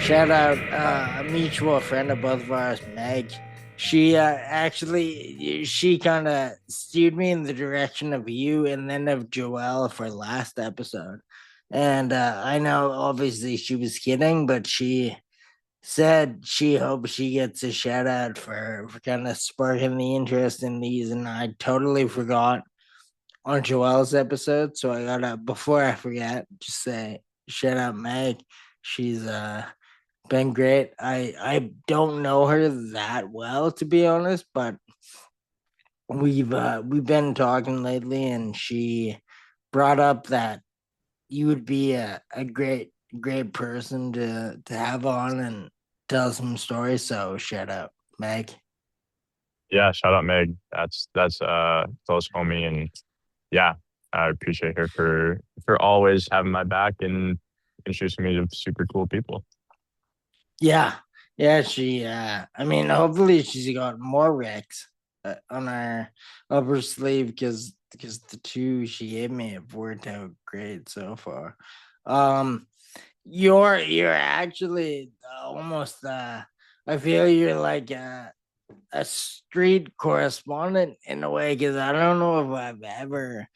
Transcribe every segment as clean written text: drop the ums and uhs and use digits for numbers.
shout out a mutual friend of both of ours, Meg. She kind of steered me in the direction of you and then of Joelle for last episode. And I know obviously she was kidding, but she said she hopes she gets a shout out for kind of sparking the interest in these. And I totally forgot on Joelle's episode. So I gotta, before I forget, just say shout out Meg. She's been great. I don't know her that well to be honest, but we've been talking lately, and she brought up that you would be a great person to have on and tell some stories. So shout out Meg. Yeah, shout out Meg. That's close homie, and yeah, I appreciate her for always having my back and introducing me to super cool people. Yeah, yeah. She. I mean, hopefully she's got more wrecks on her upper sleeve because the two she gave me have worked out great so far. Um, you're actually almost. I feel you're like a street correspondent in a way because I don't know if I've ever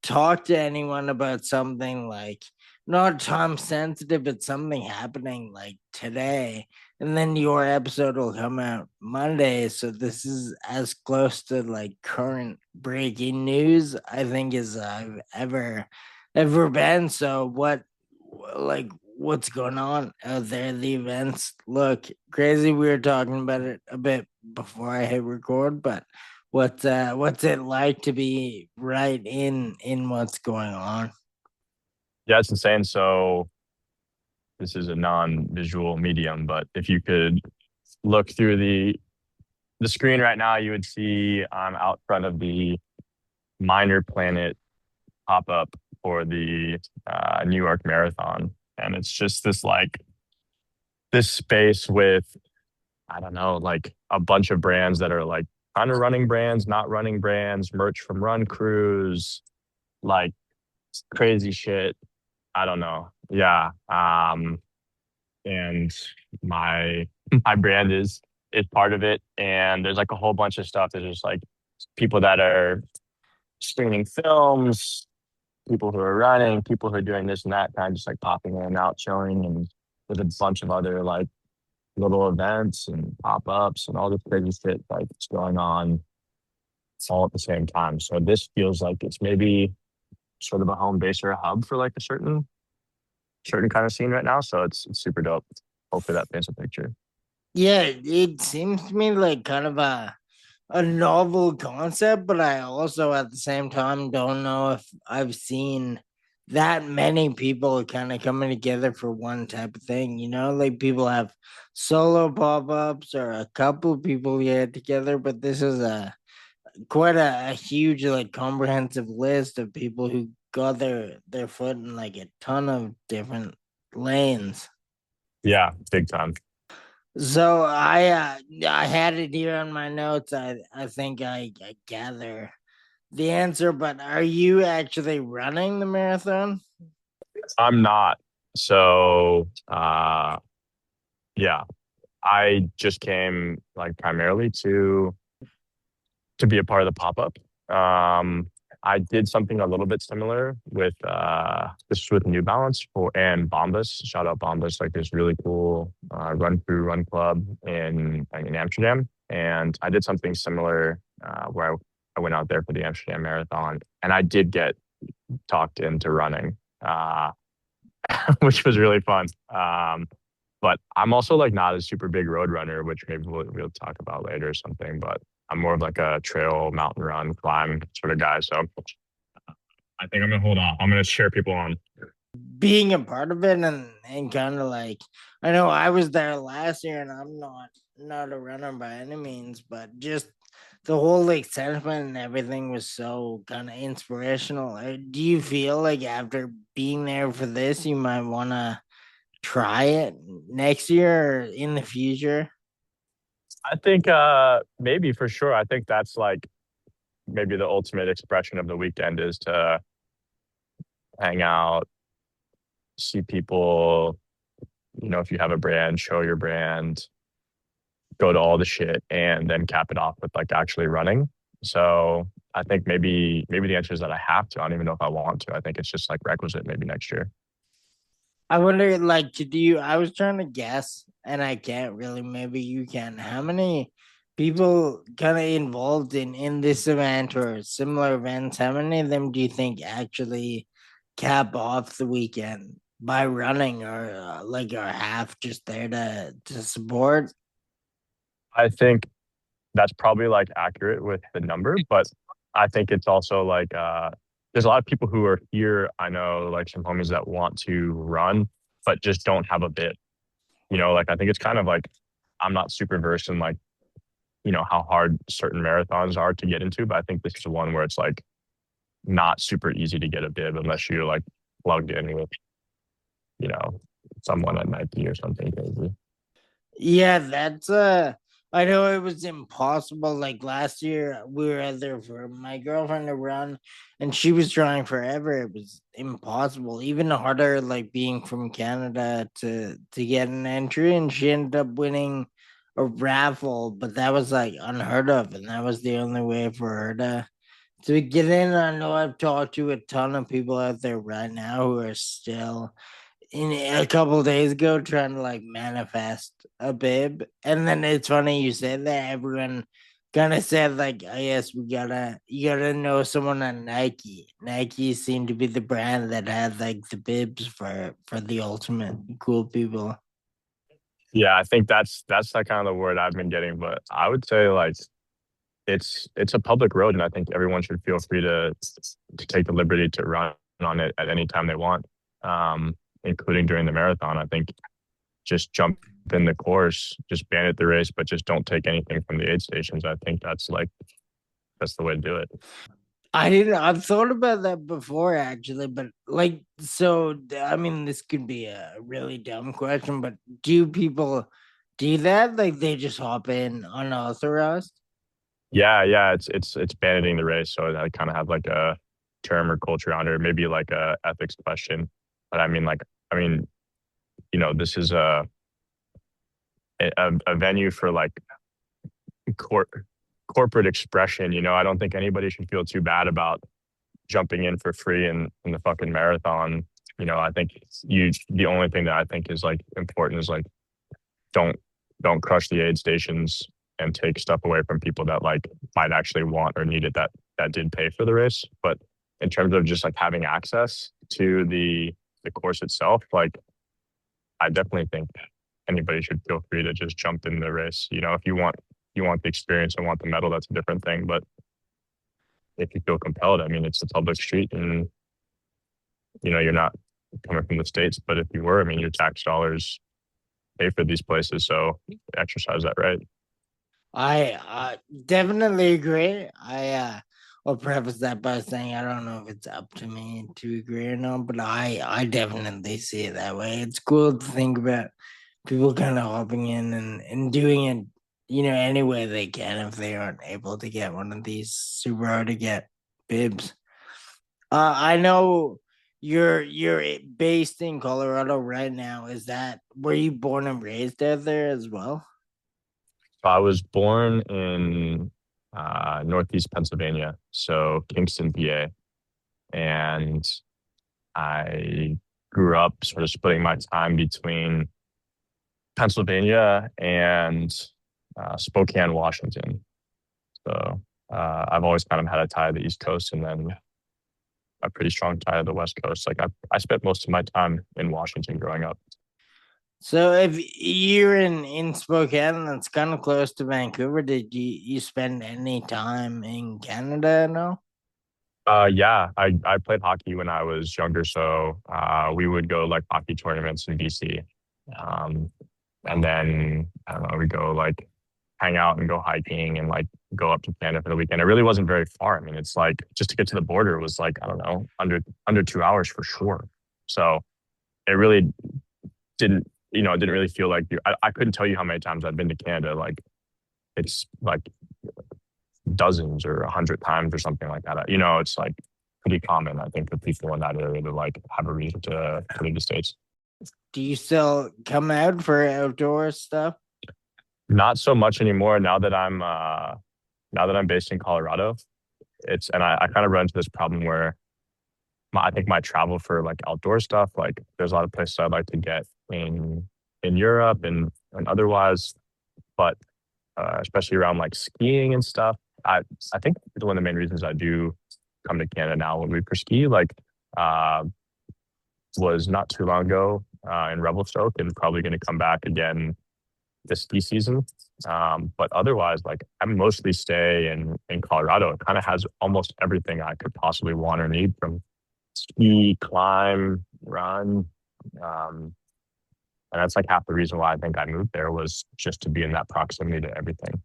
talk to anyone about something like not time sensitive, but something happening like today. And then your episode will come out Monday. So this is as close to like current breaking news, I think, as I've ever been. So like what's going on out there? The events look crazy. We were talking about it a bit before I hit record, but what's it like to be right in what's going on? Yeah, it's insane. So this is a non-visual medium, but if you could look through the screen right now, you would see I'm out front of the Minor Planet pop up for the New York Marathon, and it's just this space with I don't know, like a bunch of brands that are like kind of running brands, not running brands, merch from run crews, like crazy shit. I don't know. Yeah. And my my brand is part of it. And there's like a whole bunch of stuff. There's just like people that are screening films, people who are running, people who are doing this and that, kind of just like popping in and out, chilling, and with a bunch of other like little events and pop-ups and all this crazy shit like it's going on all at the same time. So this feels like it's maybe sort of a home base or a hub for like a certain kind of scene right now. So it's super dope. Hopefully that paints a picture. Yeah, it seems to me like kind of a novel concept, but I also at the same time don't know if I've seen that many people kind of coming together for one type of thing. Like people have solo pop-ups or a couple people get together, but this is a quite a huge like comprehensive list of people who got their foot in like a ton of different lanes. Yeah, big time. So I had it here on my notes. I think I gather the answer, but are you actually running the marathon? I'm not. So yeah, I just came like primarily to be a part of the pop-up. I did something a little bit similar with this was with New Balance for and Bombas. Shout out Bombas, like this really cool run through run club in Amsterdam. And I did something similar where I went out there for the Amsterdam Marathon, and I did get talked into running, which was really fun. But I'm also like not a super big road runner, which maybe we'll talk about later or something. But I'm more of like a trail, mountain run, climb sort of guy. So I think I'm gonna hold off. I'm gonna cheer people on. Being a part of it and kind of like I know I was there last year and I'm not a runner by any means, but just the whole like sentiment and everything was so kind of inspirational. Do you feel like after being there for this, you might want to try it next year or in the future? I think maybe for sure. I think that's like maybe the ultimate expression of the weekend is to hang out, see people, if you have a brand, show your brand, go to all the shit, and then cap it off with like actually running. So I think maybe the answer is that I have to. I don't even know if I want to. I think it's just like requisite maybe next year. I wonder, like, do you? I was trying to guess, and I can't really. Maybe you can. How many people kind of involved in this event or similar events? How many of them do you think actually cap off the weekend by running, or like, are half just there to support? I think that's probably like accurate with the number, but I think it's also like there's a lot of people who are here. I know like some homies that want to run, but just don't have a bit. Like I think it's kind of like I'm not super versed in like, how hard certain marathons are to get into, but I think this is one where it's like not super easy to get a bib unless you're like plugged in with, you know, someone at Nike or something crazy. Yeah, that's I know it was impossible. Like last year we were out there for my girlfriend to run and she was trying forever. It was impossible. Even harder like being from Canada to get an entry and she ended up winning a raffle, but that was like unheard of and that was the only way for her to get in. I know I've talked to a ton of people out there right now who are still in a couple days ago trying to like manifest a bib. And then it's funny you said that everyone kind of said like, I guess we gotta you gotta know someone on Nike. Nike seemed to be the brand that had like the bibs for the ultimate cool people. Yeah, I think that's like kind of the word I've been getting, but I would say like it's a public road, and I think everyone should feel free to take the liberty to run on it at any time they want, including during the marathon. I think just jump in the course, just bandit the race, but just don't take anything from the aid stations. I think that's the way to do it. I didn't. I've thought about that before, actually, but like, so I mean, this could be a really dumb question, but do people do that? Like, they just hop in unauthorized? Yeah, it's banditing the race, so I kind of have like a term or culture on it, maybe like a ethics question. But I mean, this is a venue for like cor- corporate expression. I don't think anybody should feel too bad about jumping in for free in the fucking marathon. I think the only thing that I think is like important is like don't don't crush the aid stations and take stuff away from people that like might actually want or need it that did pay for the race. But in terms of just like having access to the course itself, like I definitely think anybody should feel free to just jump in the race. If you want the experience and want the medal, that's a different thing. But if you feel compelled, I mean, it's a public street, and you're not coming from the states. But if you were, I mean, your tax dollars pay for these places, so exercise that right. I definitely agree. Will preface that by saying I don't know if it's up to me to agree or not, but I definitely see it that way. It's cool to think about people kind of hopping in and doing it, any way they can if they aren't able to get one of these super hard to get bibs. I know you're based in Colorado right now. Is that were you born and raised out there as well? So I was born in Northeast Pennsylvania, so Kingston, PA, and I grew up sort of splitting my time between Pennsylvania and Spokane, Washington. So I've always kind of had a tie to the East Coast, and then a pretty strong tie to the West Coast. Like I spent most of my time in Washington growing up. So if you're in Spokane, that's kind of close to Vancouver. Did you spend any time in Canada? No. Yeah, I played hockey when I was younger, so we would go like hockey tournaments in BC, um, and then I don't know, we go like hang out and go hiking and like go up to Canada for the weekend. It really wasn't very far. I mean, it's like just to get to the border was like I don't know under 2 hours for sure. So it really it didn't really feel like I couldn't tell you how many times I've been to Canada. Like it's like dozens or 100 times or something like that. It's like pretty common, I think, for people in that area to like have a reason to leave the States. Do you still come out for outdoor stuff? Not so much anymore now that I'm based in Colorado. It's and I kind of run into this problem where I think my travel for like outdoor stuff, like there's a lot of places I'd like to get in Europe and otherwise, but especially around like skiing and stuff. I I think one of the main reasons I do come to Canada now when we for ski, like uh, was not too long ago in Revelstoke, and probably going to come back again this ski season. But otherwise, like I mostly stay in Colorado. It kind of has almost everything I could possibly want or need from ski, climb, run. Um, and that's like half the reason why I think I moved there was just to be in that proximity to everything.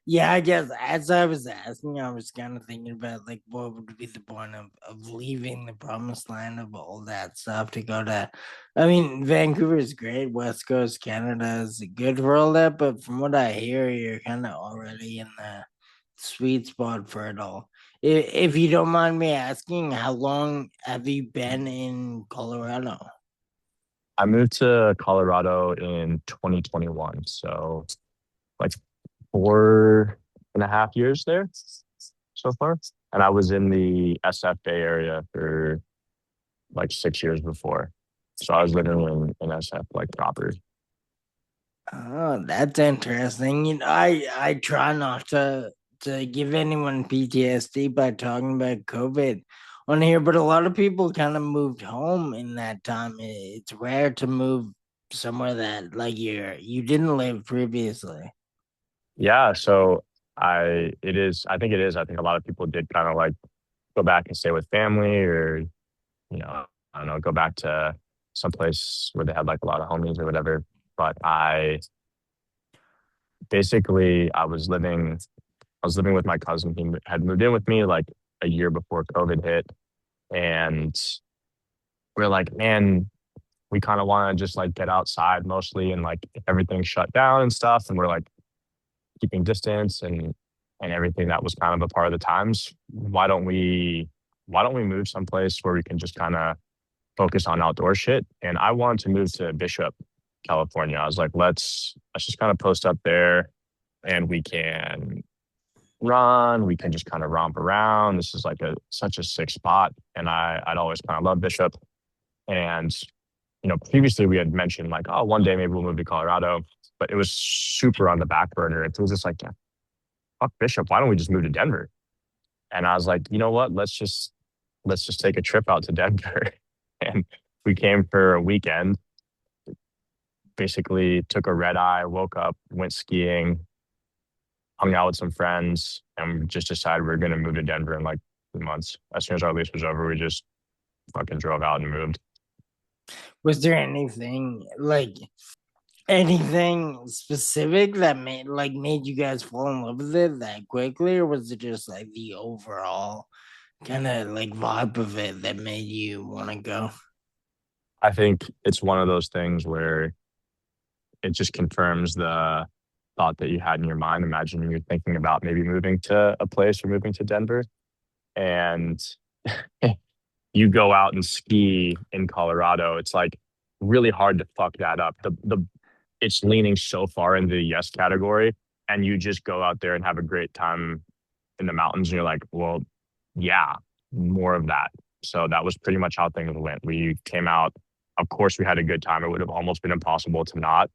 Yeah, I guess as I was asking, I was kind of thinking about like what would be the point of leaving the promised land of all that stuff to go to. I mean, Vancouver is great. West Coast Canada is good for all that, but from what I hear, you're kind of already in the sweet spot for it all. If you don't mind me asking, how long have you been in Colorado? I moved to Colorado in 2021, so like 4.5 years there so far. And I was in the SF Bay area for like 6 years before. So I was living in SF like proper. Oh, that's interesting. I try not to give anyone PTSD by talking about COVID on here, but a lot of people kind of moved home in that time. It's rare to move somewhere that like you didn't live previously. Yeah, so I think it is. I think a lot of people did kind of like go back and stay with family or, I don't know, go back to someplace where they had like a lot of homies or whatever. But I was living with my cousin. He had moved in with me like a year before COVID hit. And we're like, man, we kind of want to just like get outside mostly and like everything shut down and stuff. And we're like keeping distance and everything that was kind of a part of the times. Why don't we move someplace where we can just kind of focus on outdoor shit? And I wanted to move to Bishop, California. I was like, let's just kind of post up there and we can run, we can just kind of romp around. This is like a such a sick spot. And I'd always kind of loved Bishop. And previously we had mentioned like, oh, one day maybe we'll move to Colorado, but it was super on the back burner. It was just like, yeah, fuck Bishop. Why don't we just move to Denver? And I was like, you know what? Let's just take a trip out to Denver. And we came for a weekend. Basically, took a red eye, woke up, went skiing, hung out with some friends, and just decided we are going to move to Denver in like 2 months. As soon as our lease was over, we just fucking drove out and moved. Was there anything specific that made you guys fall in love with it that quickly, or was it just like the overall kind of like vibe of it that made you want to go? I think it's one of those things where it just confirms the thought that you had in your mind. Imagine you're thinking about maybe moving to a place or moving to Denver, and you go out and ski in Colorado. It's like really hard to fuck that up. The It's leaning so far into the yes category, and you just go out there and have a great time in the mountains, and you're like, well, yeah, more of that. So that was pretty much how things went. We came out. Of course, we had a good time. It would have almost been impossible to not.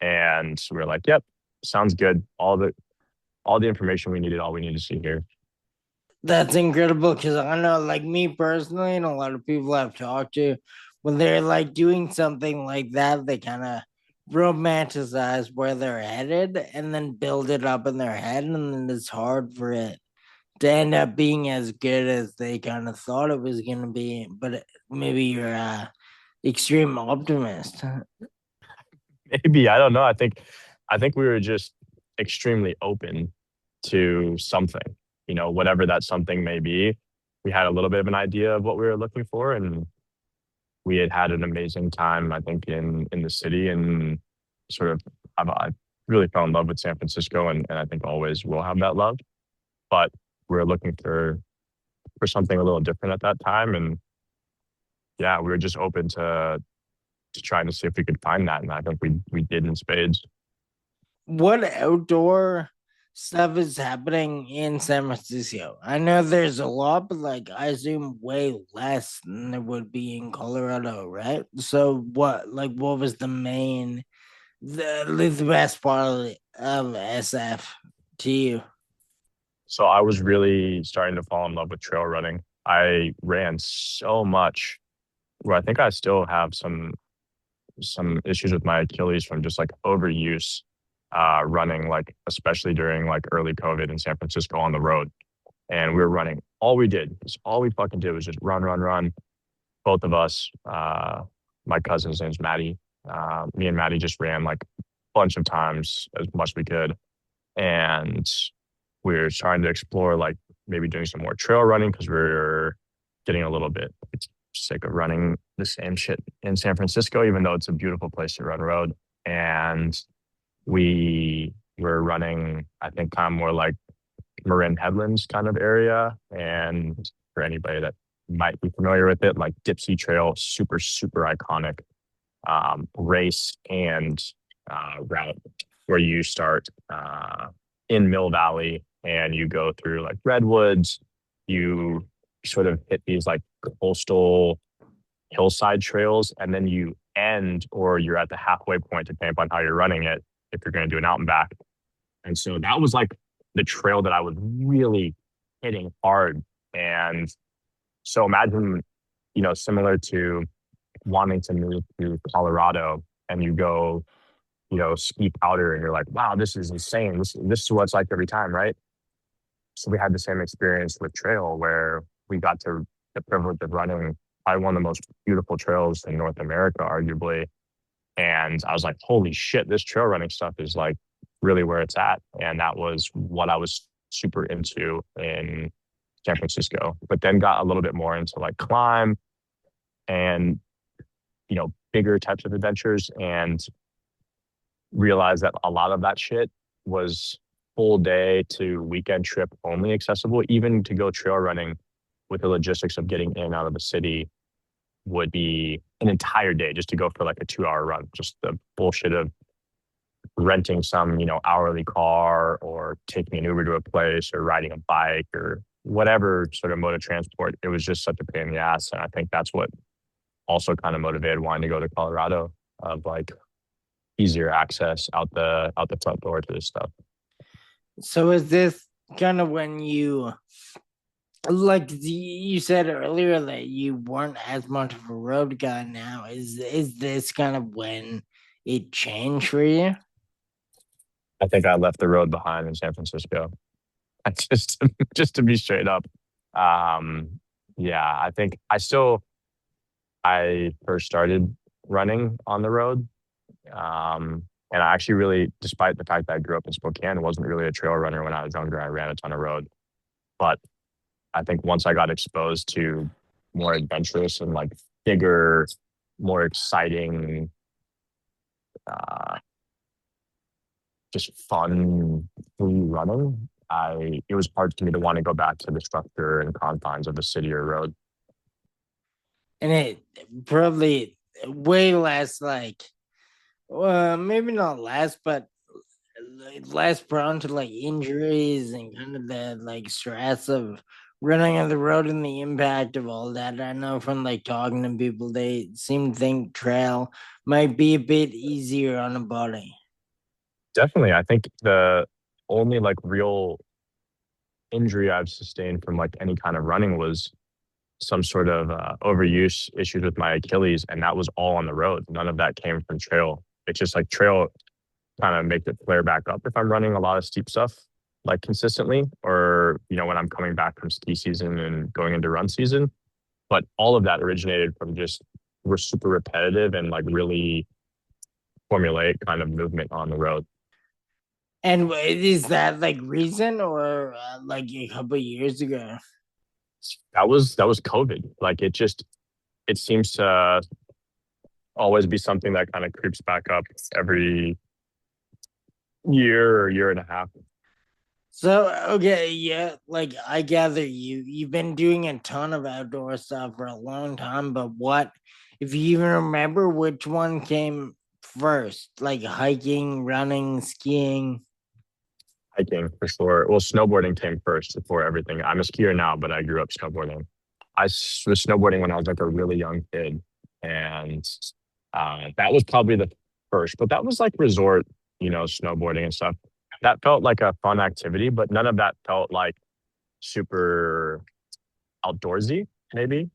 And we were like, yep, sounds good. All the information we needed, all we need to see here. That's incredible because I know, like me personally, and a lot of people I've talked to, when they're like doing something like that, they kind of romanticize where they're headed and then build it up in their head, and then it's hard for it to end up being as good as they kind of thought it was going to be. But maybe you're a extreme optimist. Maybe I don't know. I think we were just extremely open to something, whatever that something may be. We had a little bit of an idea of what we were looking for, and we had had an amazing time. I think in the city, and sort of I really fell in love with San Francisco, and I think always will have that love. But we were looking for something a little different at that time, and yeah, we were just open to to trying to see if we could find that, and I think we did in spades. What outdoor stuff is happening in San Francisco? I know there's a lot, but like I assume way less than there would be in Colorado, right? So what was the best part of SF to you? So I was really starting to fall in love with trail running. I ran so much where I think I still have some issues with my Achilles from just like overuse running, like especially during like early COVID in San Francisco on the road. And we were running. All we fucking did was just run, run, run. Both of us, my cousin's name's Maddie. Me and Maddie just ran like a bunch of times as much as we could. And we were trying to explore like maybe doing some more trail running because we are getting a little bit sick of running the same shit in San Francisco, even though it's a beautiful place to run road. And we were running, I think, kind of more like Marin Headlands kind of area. And for anybody that might be familiar with it, like Dipsea Trail, super, super iconic race and route where you start in Mill Valley and you go through like redwoods. You sort of hit these like coastal hillside trails, and then you end or you're at the halfway point, depending upon how you're running it, if you're going to do an out and back. And so that was like the trail that I was really hitting hard. And so imagine, similar to wanting to move to Colorado and you go, ski powder and you're like, wow, this is insane. This is what it's like every time, right? So we had the same experience with trail where we got to the privilege of running probably one of the most beautiful trails in North America, arguably. And I was like, holy shit, this trail running stuff is like really where it's at. And that was what I was super into in San Francisco, but then got a little bit more into like climb and, bigger types of adventures and realized that a lot of that shit was full day to weekend trip only accessible. Even to go trail running with the logistics of getting in and out of the city would be an entire day just to go for like a 2 hour run. Just the bullshit of renting some, hourly car or taking an Uber to a place or riding a bike or whatever sort of mode of transport. It was just such a pain in the ass. And I think that's what also kind of motivated wanting to go to Colorado, of like easier access out the front door to this stuff. So is this kind of when you like you said earlier that you weren't as much of a road guy now? Is this kind of when it changed for you? I think I left the road behind in San Francisco. Just just to be straight up. Um, yeah, I think I first started running on the road. And I actually really, despite the fact that I grew up in Spokane, wasn't really a trail runner when I was younger. I ran a ton of road. But I think once I got exposed to more adventurous and like bigger, more exciting, uh, just fun free running, it was hard for me to want to go back to the structure and confines of a city or road. And it probably way less like well, maybe not less, but less prone to like injuries and kind of the like stress of running on the road and the impact of all that. I know from like talking to people, they seem to think trail might be a bit easier on a body. Definitely, I think the only like real injury I've sustained from like any kind of running was some sort of overuse issues with my Achilles, and that was all on the road. None of that came from trail. It's just like trail kind of make it flare back up if I'm running a lot of steep stuff like consistently, or when I'm coming back from ski season and going into run season. But all of that originated from just we're super repetitive and like really formulaic kind of movement on the road. And is that like recent or like a couple years ago? That was COVID. Like it seems to always be something that kind of creeps back up every year or year and a half. So okay, yeah, like I gather you've been doing a ton of outdoor stuff for a long time, but what if you even remember which one came first, like hiking, running, skiing. Hiking for sure. Well, snowboarding came first before everything. I'm a skier now, but I grew up snowboarding. Was snowboarding when I was like a really young kid, and that was probably the first. But that was like resort, snowboarding and stuff. That felt like a fun activity, but none of that felt like super outdoorsy. Maybe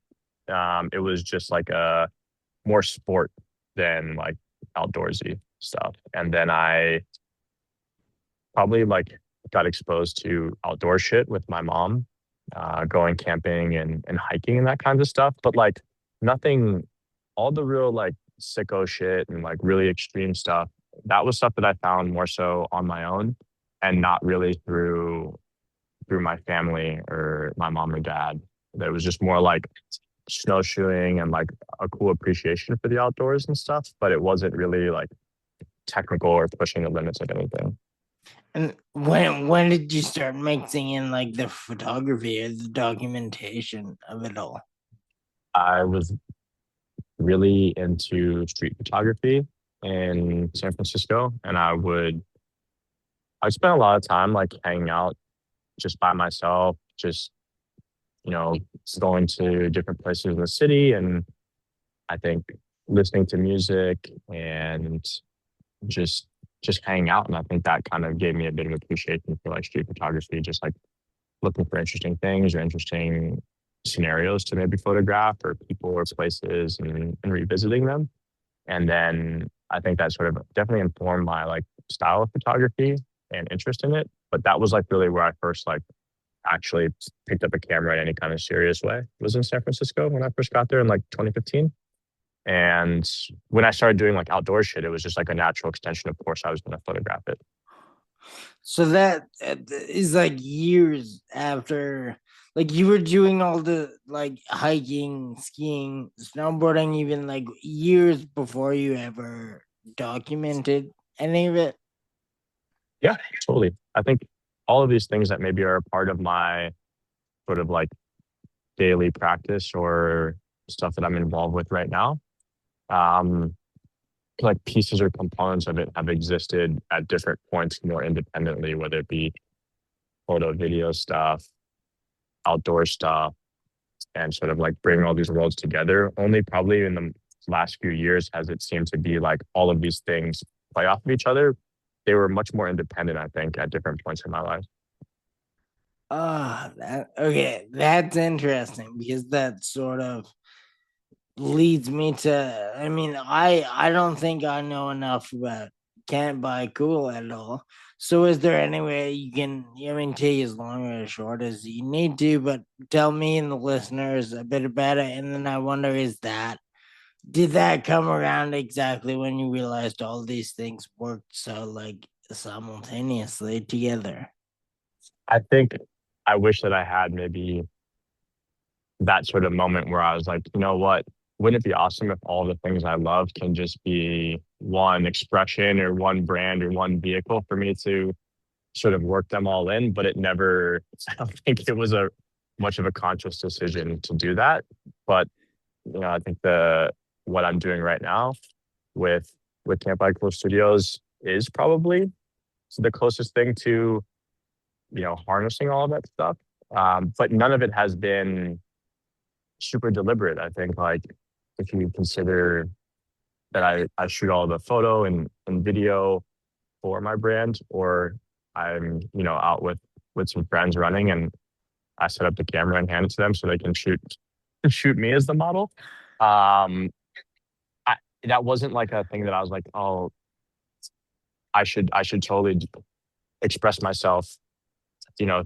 it was just like a more sport than like outdoorsy stuff. And then I probably like got exposed to outdoor shit with my mom, going camping and hiking and that kind of stuff. But like nothing, all the real like sicko shit and like really extreme stuff, that was stuff that I found more so on my own and not really through my family or my mom or dad. That was just more like snowshoeing and like a cool appreciation for the outdoors and stuff, but it wasn't really like technical or pushing the limits of anything. And when did you start mixing in like the photography or the documentation of it all? I was really into street photography in San Francisco, and I spent a lot of time like hanging out just by myself, just you know going to different places in the city, and I think listening to music and just just hanging out. And I think that kind of gave me a bit of appreciation for like street photography, just like looking for interesting things or interesting scenarios to maybe photograph or people or places and revisiting them. And then I think that sort of definitely informed my like style of photography and interest in it. But that was like really where I first like actually picked up a camera in any kind of serious way. It was in San Francisco when I first got there in like 2015. And when I started doing like outdoor shit, it was just like a natural extension. Of course, I was going to photograph it. So that is like years after, like you were doing all the like hiking, skiing, snowboarding, even like years before you ever documented any of it. Yeah, totally. I think all of these things that maybe are a part of my sort of like daily practice or stuff that I'm involved with right now, um, like pieces or components of it have existed at different points more independently, whether it be photo, video stuff, outdoor stuff, and sort of like bring all these worlds together. Only probably in the last few years has it seemed to be like all of these things play off of each other. They were much more independent, I think, at different points in my life. Okay, that's interesting because that sort of leads me to, I mean, I don't think I know enough about can't buy cool at all. So is there any way you can, I mean, take as long or as short as you need to, but tell me and the listeners a bit about it, and then I wonder, is that, did that come around exactly when you realized all these things worked so like simultaneously together? I think I wish that I had maybe that sort of moment where I was like, you know what? Wouldn't it be awesome if all the things I love can just be one expression or one brand or one vehicle for me to sort of work them all in? But it never, I don't think it was a much of a conscious decision to do that. But I think the what I'm doing right now with Camp Cool Studios is probably the closest thing to harnessing all of that stuff. But none of it has been super deliberate. I think like if you consider that I shoot all the photo and video for my brand, or I'm out with some friends running and I set up the camera and hand it to them so they can shoot me as the model. Um, I, that wasn't like a thing that I was like, oh, I should totally express myself,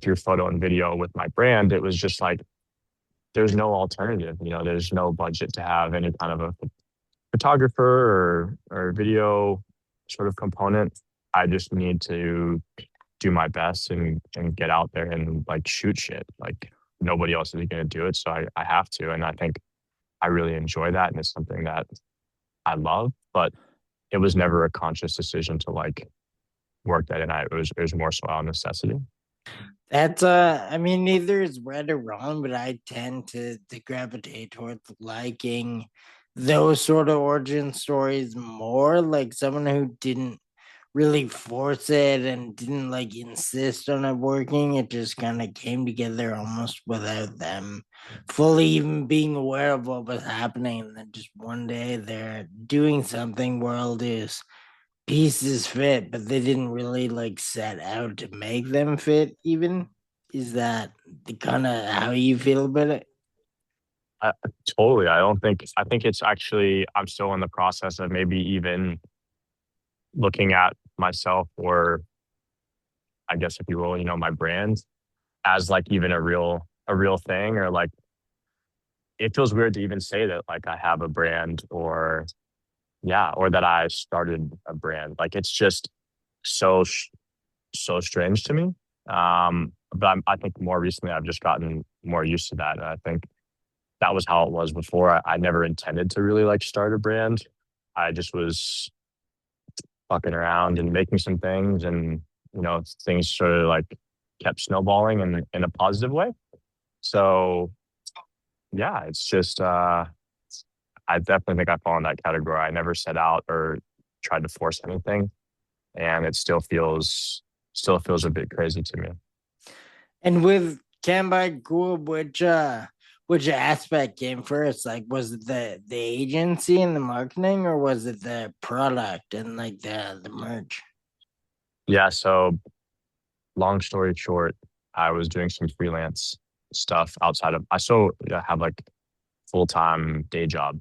through photo and video with my brand. It was just like there's no alternative. There's no budget to have any kind of a photographer or video sort of component. I just need to do my best and get out there and like shoot shit. Like nobody else is going to do it, so I have to. And I think I really enjoy that, and it's something that I love. But it was never a conscious decision to like work that in. It was more so out of necessity. That's I mean, neither is right or wrong, but I tend to gravitate towards liking those sort of origin stories more, like someone who didn't really force it and didn't like insist on it working. It just kind of came together almost without them fully even being aware of what was happening. And then just one day they're doing something where all these pieces fit, but they didn't really like set out to make them fit even. Is that the kind of how you feel about it? I, totally. I think it's actually, I'm still in the process of maybe even looking at myself, or I guess if you will, my brand as like even a real thing, or like it feels weird to even say that like I have a brand, or yeah, or that I started a brand. Like it's just so so strange to me. But I think more recently I've just gotten more used to that. And I think that was how it was before. I never intended to really like start a brand. I just was fucking around and making some things, and things sort of like kept snowballing in a positive way. So yeah, it's just I definitely think I fall in that category. I never set out or tried to force anything, and it still feels a bit crazy to me. And with Can Buy Cool, which aspect came first? Like was it the agency and the marketing, or was it the product and like the merch? Yeah, so long story short, I was doing some freelance stuff outside of, I still have like full-time day job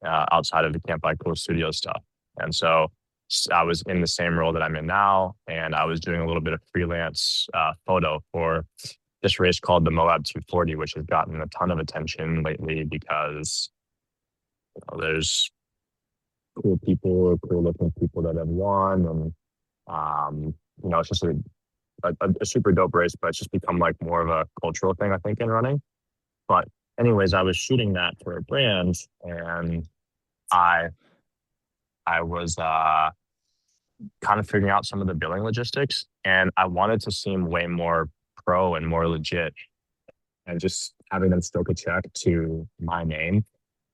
outside of the Camp By Cool Studio stuff. And so I was in the same role that I'm in now, and I was doing a little bit of freelance photo for this race called the Moab 240, which has gotten a ton of attention lately because there's cool people, cool looking people that have won, and it's just a super dope race, but it's just become like more of a cultural thing, I think, in running. But anyways, I was shooting that for a brand, and I I was kind of figuring out some of the billing logistics, and I wanted to seem way more pro and more legit, and just having them stoke a check to my name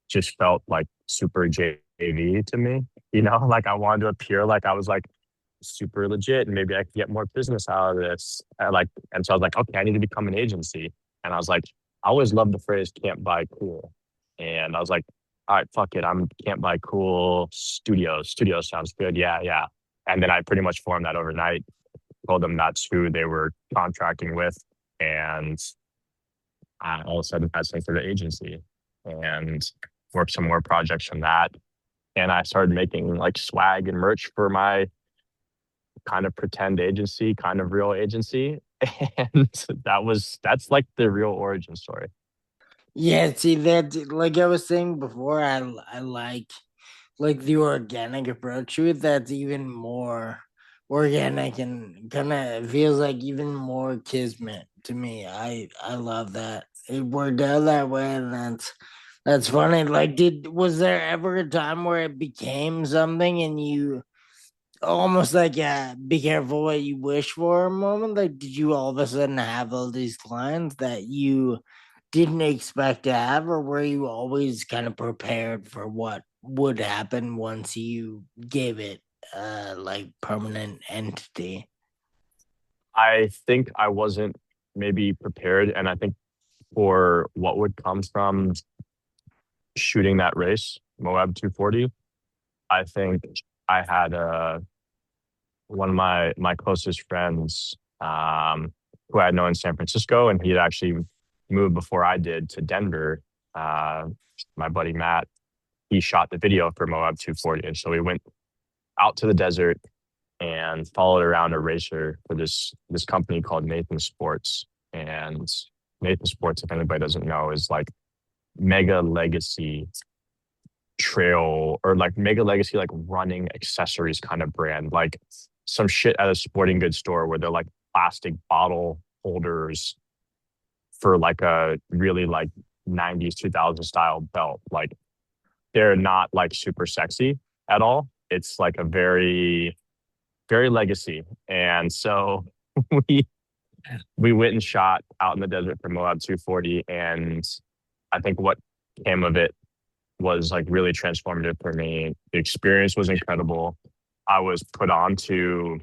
just felt like super JV to me. Like I wanted to appear like I was like super legit, and maybe I could get more business out of this. And so I was like, okay, I need to become an agency. And I was like, I always loved the phrase "can't buy cool," and I was like, all right, fuck it, I'm Can't Buy Cool Studios. Studio sounds good, yeah, yeah. And then I pretty much formed that overnight. Told them that's who they were contracting with, and I all of a sudden had something for the agency, and worked some more projects from that. And I started making like swag and merch for my kind of pretend agency, kind of real agency. And that's like the real origin story. Yeah, see that like I was saying before, I like the organic approach to it. That's even more organic and kind of feels like even more kismet to me. I love that it worked out that way, and that's funny. Like, did was there ever a time where it became something and you almost like be careful what you wish for a moment? Like, did you all of a sudden have all these clients that you didn't expect to have, or were you always kind of prepared for what would happen once you gave it like permanent entity? I think I wasn't maybe prepared. And I think for what would come from shooting that race, Moab 240, I think I had one of my closest friends, who I had known in San Francisco, and he had actually moved before I did to Denver. Uh, my buddy Matt, he shot the video for Moab 240, and so we went out to the desert and followed around a racer for this company called Nathan Sports. And Nathan Sports, if anybody doesn't know, is like mega legacy trail, or like mega legacy like running accessories kind of brand, like some shit at a sporting goods store where they're like plastic bottle holders for like a really like 90s 2000 style belt. Like they're not like super sexy at all. It's like a very legacy. And so we we went and shot out in the desert for Moab 240, and I think what came of it was like really transformative for me. The experience was incredible. I was put on to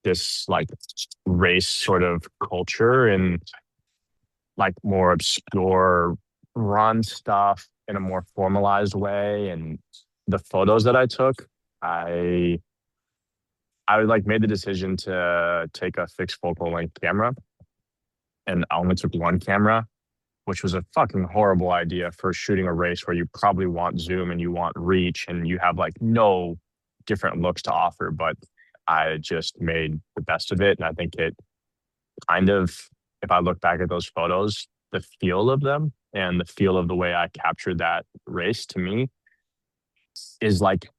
this like race sort of culture and like more obscure run stuff in a more formalized way. And the photos that I took, I I like made the decision to take a fixed focal length camera, and I only took one camera, which was a fucking horrible idea for shooting a race where you probably want zoom and you want reach and you have like no different looks to offer. But I just made the best of it. And I think it kind of, if I look back at those photos, the feel of them and the feel of the way I captured that race to me is like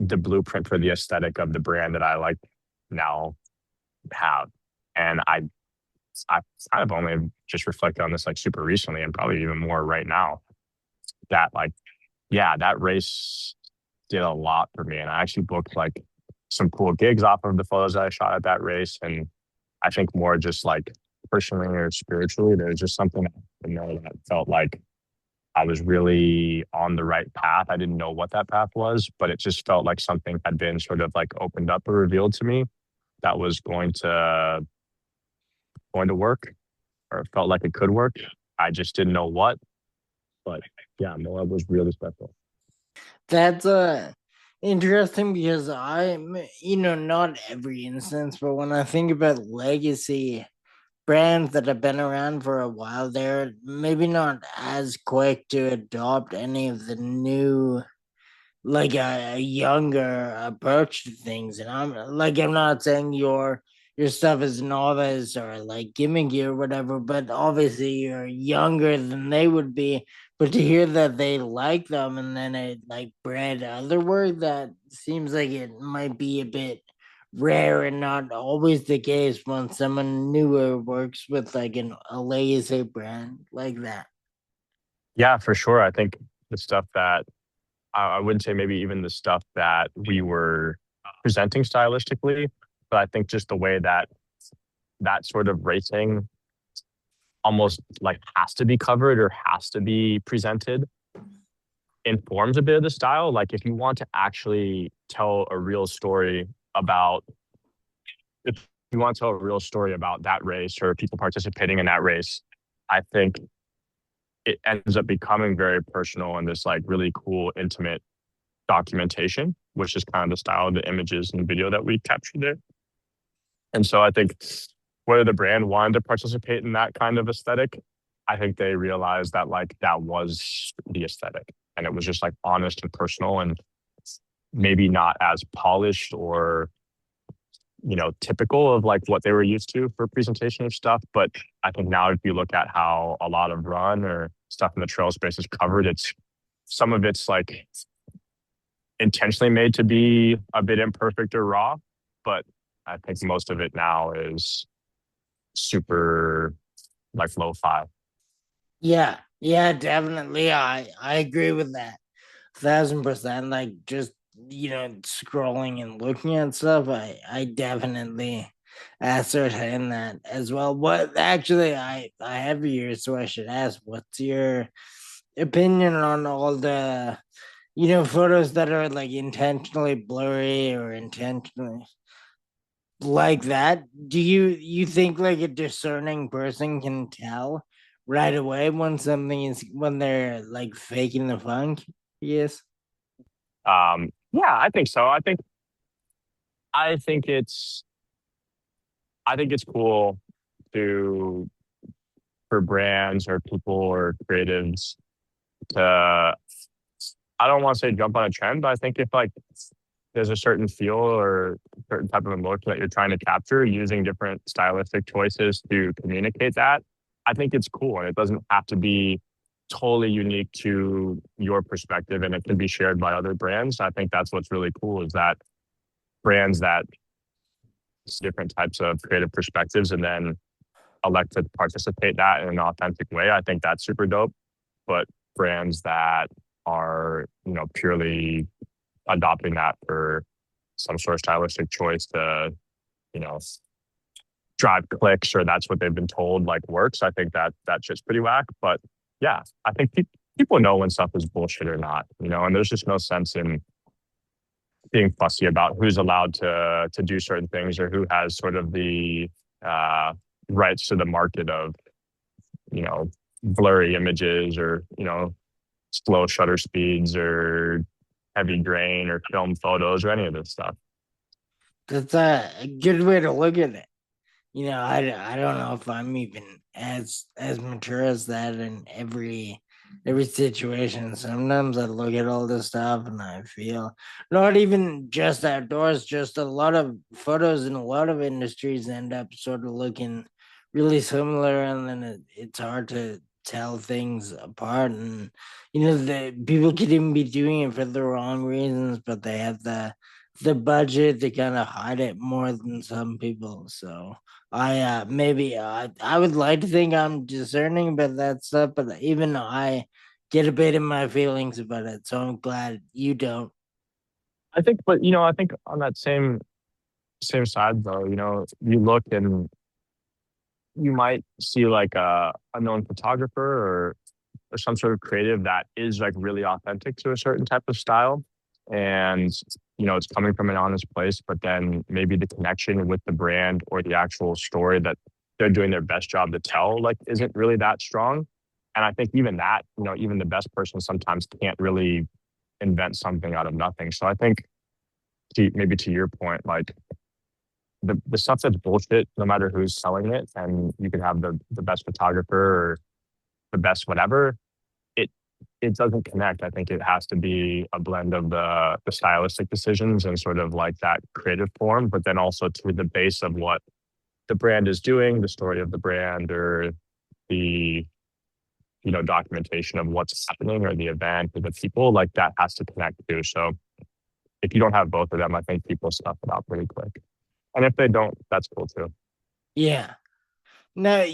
the blueprint for the aesthetic of the brand that I like now have. And I kind of only just reflected on this like super recently and probably even more right now that like, yeah, that race did a lot for me. And I actually booked like some cool gigs off of the photos that I shot at that race. And I think more just like personally or spiritually, there's just something that felt like I was really on the right path. I didn't know what that path was, but it just felt like something had been sort of like opened up or revealed to me that was going to work, or it felt like it could work. I just didn't know what. But yeah, Moab was really special. That's interesting because not every instance, but when I think about legacy brands that have been around for a while, they're maybe not as quick to adopt any of the new, like a younger approach to things. And I'm not saying your stuff is novice or like gimmicky or whatever, but obviously you're younger than they would be. But to hear that they like them and then it like bred other work, that seems like it might be a bit rare and not always the case when someone newer works with like a legacy brand like that. Yeah, for sure. I think the stuff that I wouldn't say maybe even the stuff that we were presenting stylistically, but I think just the way that that sort of racing almost like has to be covered or has to be presented informs a bit of the style. Like if you want to actually tell a real story about if you want to tell a real story about that race or people participating in that race, I think it ends up becoming very personal and this like really cool, intimate documentation, which is kind of the style of the images and video that we captured there. And so I think whether the brand wanted to participate in that kind of aesthetic, I think they realized that like that was the aesthetic. And it was just like honest and personal and maybe not as polished or typical of like what they were used to for presentation of stuff. But I think now if you look at how a lot of run or stuff in the trail space is covered, it's some of it's like intentionally made to be a bit imperfect or raw, but I think most of it now is super like lo-fi. Yeah, yeah, definitely. I agree with that. 1,000%. Like just scrolling and looking at stuff, I definitely ascertain that as well. What actually I have your, so I should ask, what's your opinion on all the photos that are like intentionally blurry or intentionally like that? Do you think like a discerning person can tell right away when something is when they're like faking the funk? Yes. Yeah, I think so. I think it's I think it's cool to for brands or people or creatives to I don't want to say jump on a trend, but I think if like there's a certain feel or certain type of emotion that you're trying to capture using different stylistic choices to communicate that, I think it's cool. And it doesn't have to be totally unique to your perspective and it can be shared by other brands. I think that's what's really cool is that brands that different types of creative perspectives and then elect to participate that in an authentic way. I think that's super dope. But brands that are, purely adopting that for some sort of stylistic choice to, you know, drive clicks or that's what they've been told like works. I think that shit's pretty whack. But yeah, I think people know when stuff is bullshit or not, and there's just no sense in being fussy about who's allowed to do certain things or who has sort of the uh, rights to the market of you know blurry images or slow shutter speeds or heavy grain or film photos or any of this stuff. That's a good way to look at it. I don't know if I'm even as mature as that in every situation. Sometimes I look at all this stuff and I feel not even just outdoors, just a lot of photos in a lot of industries end up sort of looking really similar, and then it's hard to tell things apart. And the people could even be doing it for the wrong reasons, but they have the budget to kind of hide it more than some people. So I would like to think I'm discerning about that stuff, but even I get a bit in my feelings about it. So I'm glad you don't. I think on that same side though, you look and you might see like a known photographer or some sort of creative that is like really authentic to a certain type of style. And, it's coming from an honest place, but then maybe the connection with the brand or the actual story that they're doing their best job to tell, like, isn't really that strong. And I think even that, even the best person sometimes can't really invent something out of nothing. So I think maybe to your point, like the stuff that's bullshit, no matter who's selling it, and you can have the best photographer or the best whatever, it it doesn't connect. I think it has to be a blend of the stylistic decisions and sort of like that creative form, but then also to the base of what the brand is doing, the story of the brand, or the documentation of what's happening or the event or the people. Like that has to connect too. So if you don't have both of them, I think people stuff it out pretty quick. And if they don't, that's cool too. Yeah. No,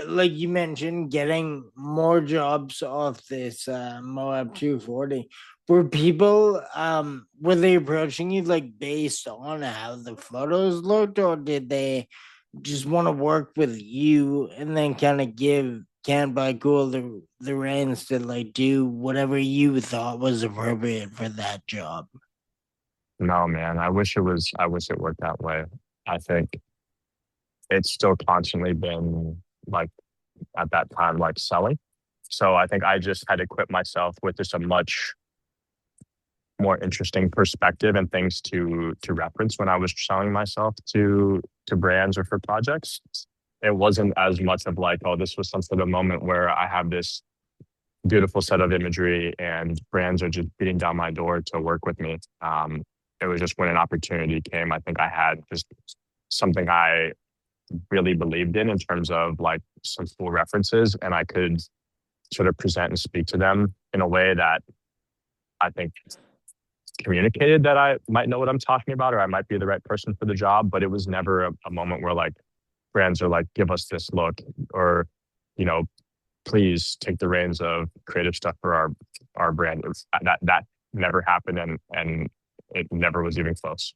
like you mentioned, getting more jobs off this Moab 240. Were they approaching you like based on how the photos looked, or did they just want to work with you and then kind of give Can't Buy Cool the reins to like do whatever you thought was appropriate for that job? No, man, I wish it worked that way. I think it's still constantly been like at that time, like selling. So I think I just had equipped myself with just a much more interesting perspective and things to reference when I was selling myself to brands or for projects. It wasn't as much of like, oh, this was some sort of moment where I have this beautiful set of imagery and brands are just beating down my door to work with me. It was just when an opportunity came, I think I had just something I really believed in terms of like some cool references, and I could sort of present and speak to them in a way that I think communicated that I might know what I'm talking about or I might be the right person for the job. But it was never a moment where like brands are like, give us this look or, you know, please take the reins of creative stuff for our brand. That never happened and it never was even close.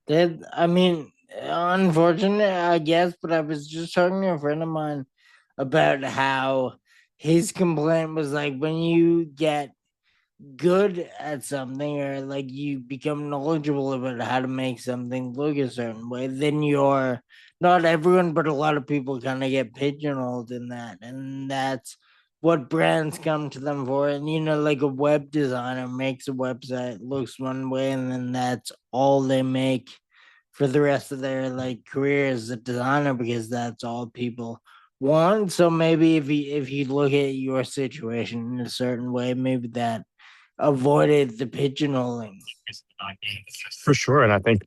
I mean, unfortunate, I guess, but I was just talking to a friend of mine about how his complaint was like when you get good at something or like you become knowledgeable about how to make something look a certain way, then you're not everyone, but a lot of people kind of get pigeonholed in that. And that's what brands come to them for. And like a web designer makes a website, looks one way, and then that's all they make for the rest of their like career as a designer because that's all people want. So maybe if you look at your situation in a certain way, maybe that avoided the pigeonholing. For sure. And I think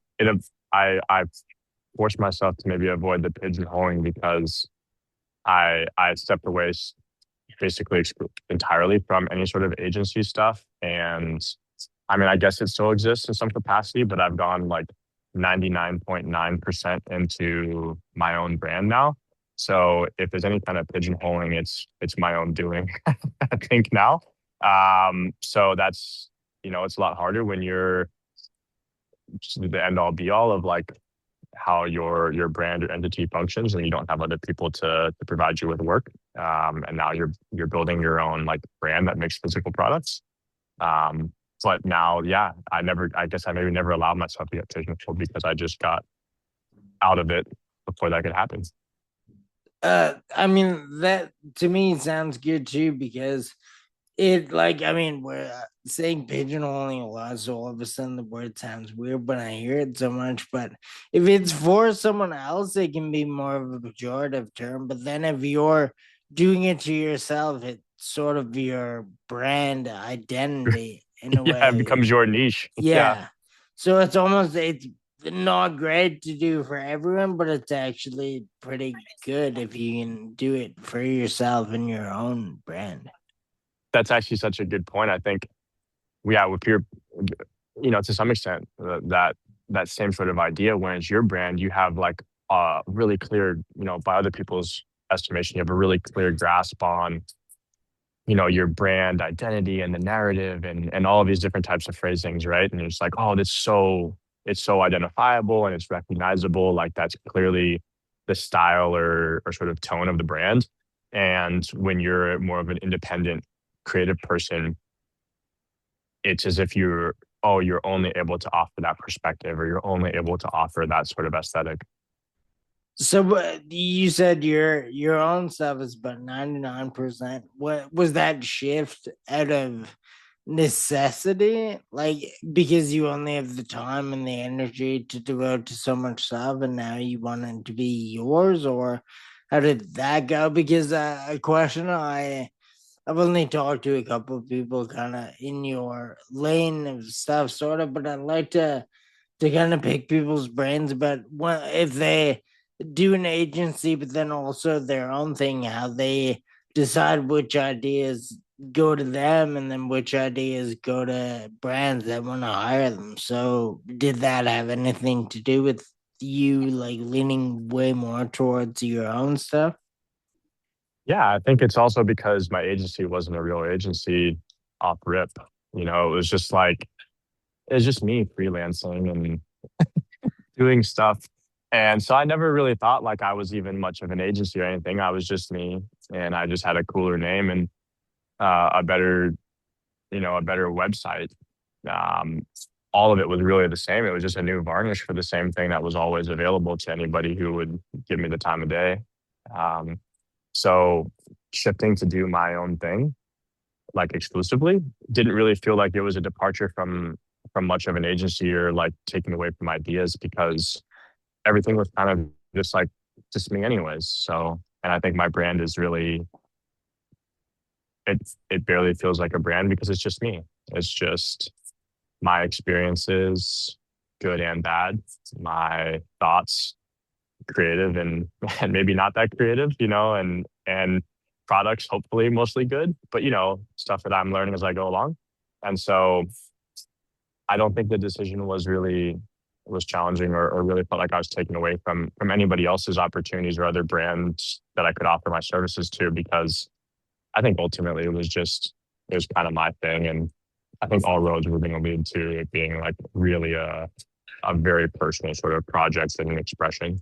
I forced myself to maybe avoid the pigeonholing because I stepped away basically entirely from any sort of agency stuff. And I mean, I guess it still exists in some capacity, but I've gone like 99.9% into my own brand now. So if there's any kind of pigeonholing, it's my own doing, I think now. So that's it's a lot harder when you're just the end all be all of like how your brand or entity functions and you don't have other people to provide you with work. and now you're building your own like brand that makes physical products. Um, but now, yeah, I guess I maybe never allowed myself to get pigeonholed because I just got out of it before that could happen. I mean that to me sounds good too because it like I mean we're saying pigeonholing a lot, so all of a sudden the word sounds weird when I hear it so much. But if it's for someone else, it can be more of a pejorative term. But then if you're doing it to yourself, it's sort of your brand identity in a Yeah, it way. becomes your niche. Yeah. Yeah. So it's not great to do for everyone, but it's actually pretty good if you can do it for yourself and your own brand. That's actually such a good point. I think, yeah, with your, to some extent, that same sort of idea. When it's your brand, you have like a really clear, by other people's estimation, you have a really clear grasp on, your brand identity and the narrative and all of these different types of phrasings, right? And it's like, oh, it's so identifiable and it's recognizable. Like that's clearly the style or sort of tone of the brand. And when you're more of an independent creative person, it's as if you're only able to offer that perspective or you're only able to offer that sort of aesthetic. So you said your own stuff is about 99%. What was that shift out of necessity? Like because you only have the time and the energy to devote to so much stuff and now you want it to be yours, or how did that go? Because a question I've only talked to a couple of people kind of in your lane of stuff, sort of, but I'd like to kind of pick people's brains about if they do an agency, but then also their own thing, how they decide which ideas go to them and then which ideas go to brands that want to hire them. So, did that have anything to do with you like leaning way more towards your own stuff? Yeah, I think it's also because my agency wasn't a real agency off rip. It was just like, it's just me freelancing and doing stuff. And so I never really thought like I was even much of an agency or anything. I was just me and I just had a cooler name and a better, a better website. Um, all of it was really the same. It was just a new varnish for the same thing that was always available to anybody who would give me the time of day. Um, so shifting to do my own thing, like exclusively, didn't really feel like it was a departure from much of an agency or like taking away from ideas because everything was kind of just like just me anyways. So, and I think my brand is really it barely feels like a brand because it's just me. It's just my experiences, good and bad, my thoughts, creative and and maybe not that creative, and products hopefully mostly good, but stuff that I'm learning as I go along. And so I don't think the decision was challenging or really felt like I was taking away from anybody else's opportunities or other brands that I could offer my services to because I think ultimately it was kind of my thing and I think all roads were going to lead to it being like really a very personal sort of project and expression.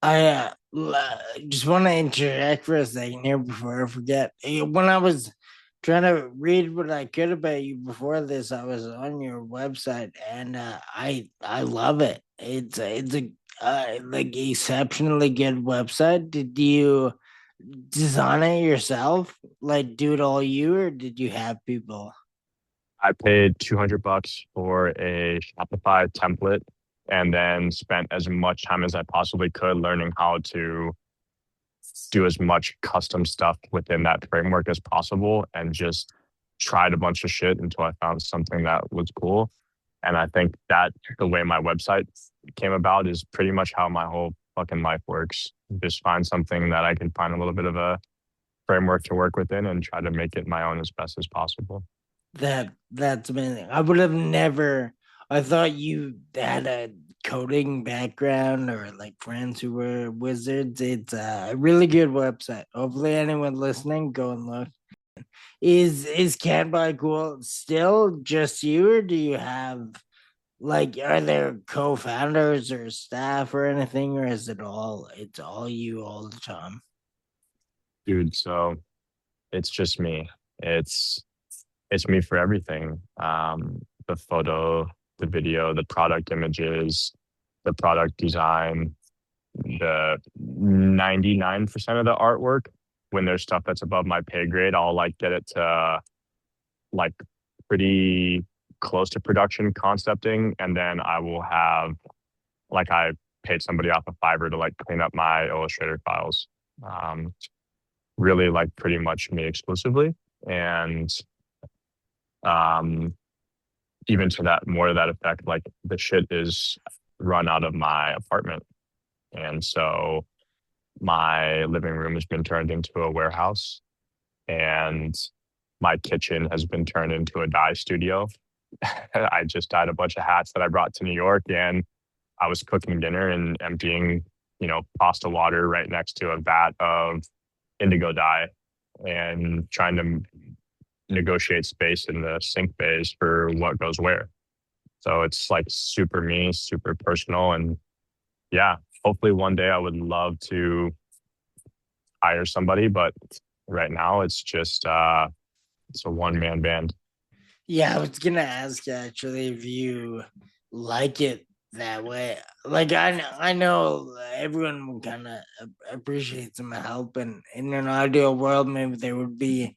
Just want to interject for a second here before I forget. When I was trying to read what I could about you before this, I was on your website, and I love it. It's a like exceptionally good website. Did you design it yourself? Like do it all you, or did you have people? I paid $200 for a Shopify template and then spent as much time as I possibly could learning how to do as much custom stuff within that framework as possible and just tried a bunch of shit until I found something that was cool. And I think that the way my website came about is pretty much how my whole fucking life works. Just find something that I can find a little bit of a framework to work within and try to make it my own as best as possible. That's amazing. I would have never. I thought you had a coding background or like friends who were wizards. It's a really good website. Hopefully, anyone listening, go and look. Is Canva cool still just you, or do you have like are there co-founders or staff or anything, or is it all it's all you all the time? Dude, so it's just me. It's it's me for everything. The photo, the video, the product images, the product design, the 99% of the artwork. When there's stuff that's above my pay grade, I'll like get it to like pretty close to production concepting, and then I will have like I paid somebody off a Fiverr to like clean up my Illustrator files. Um, Really like pretty much me exclusively, and um, even to that more to that effect, like the shit is run out of my apartment, and so my living room has been turned into a warehouse, and my kitchen has been turned into a dye studio. I just dyed a bunch of hats that I brought to New York, and I was cooking dinner and emptying, pasta water right next to a vat of indigo dye and trying to negotiate space in the sink bays for what goes where. So it's like super me, super personal. And yeah, hopefully one day I would love to hire somebody, but right now it's a one man band. Yeah, I was gonna ask actually if you like it that way. Like I know everyone kind of appreciates some help, and in an ideal world, maybe there would be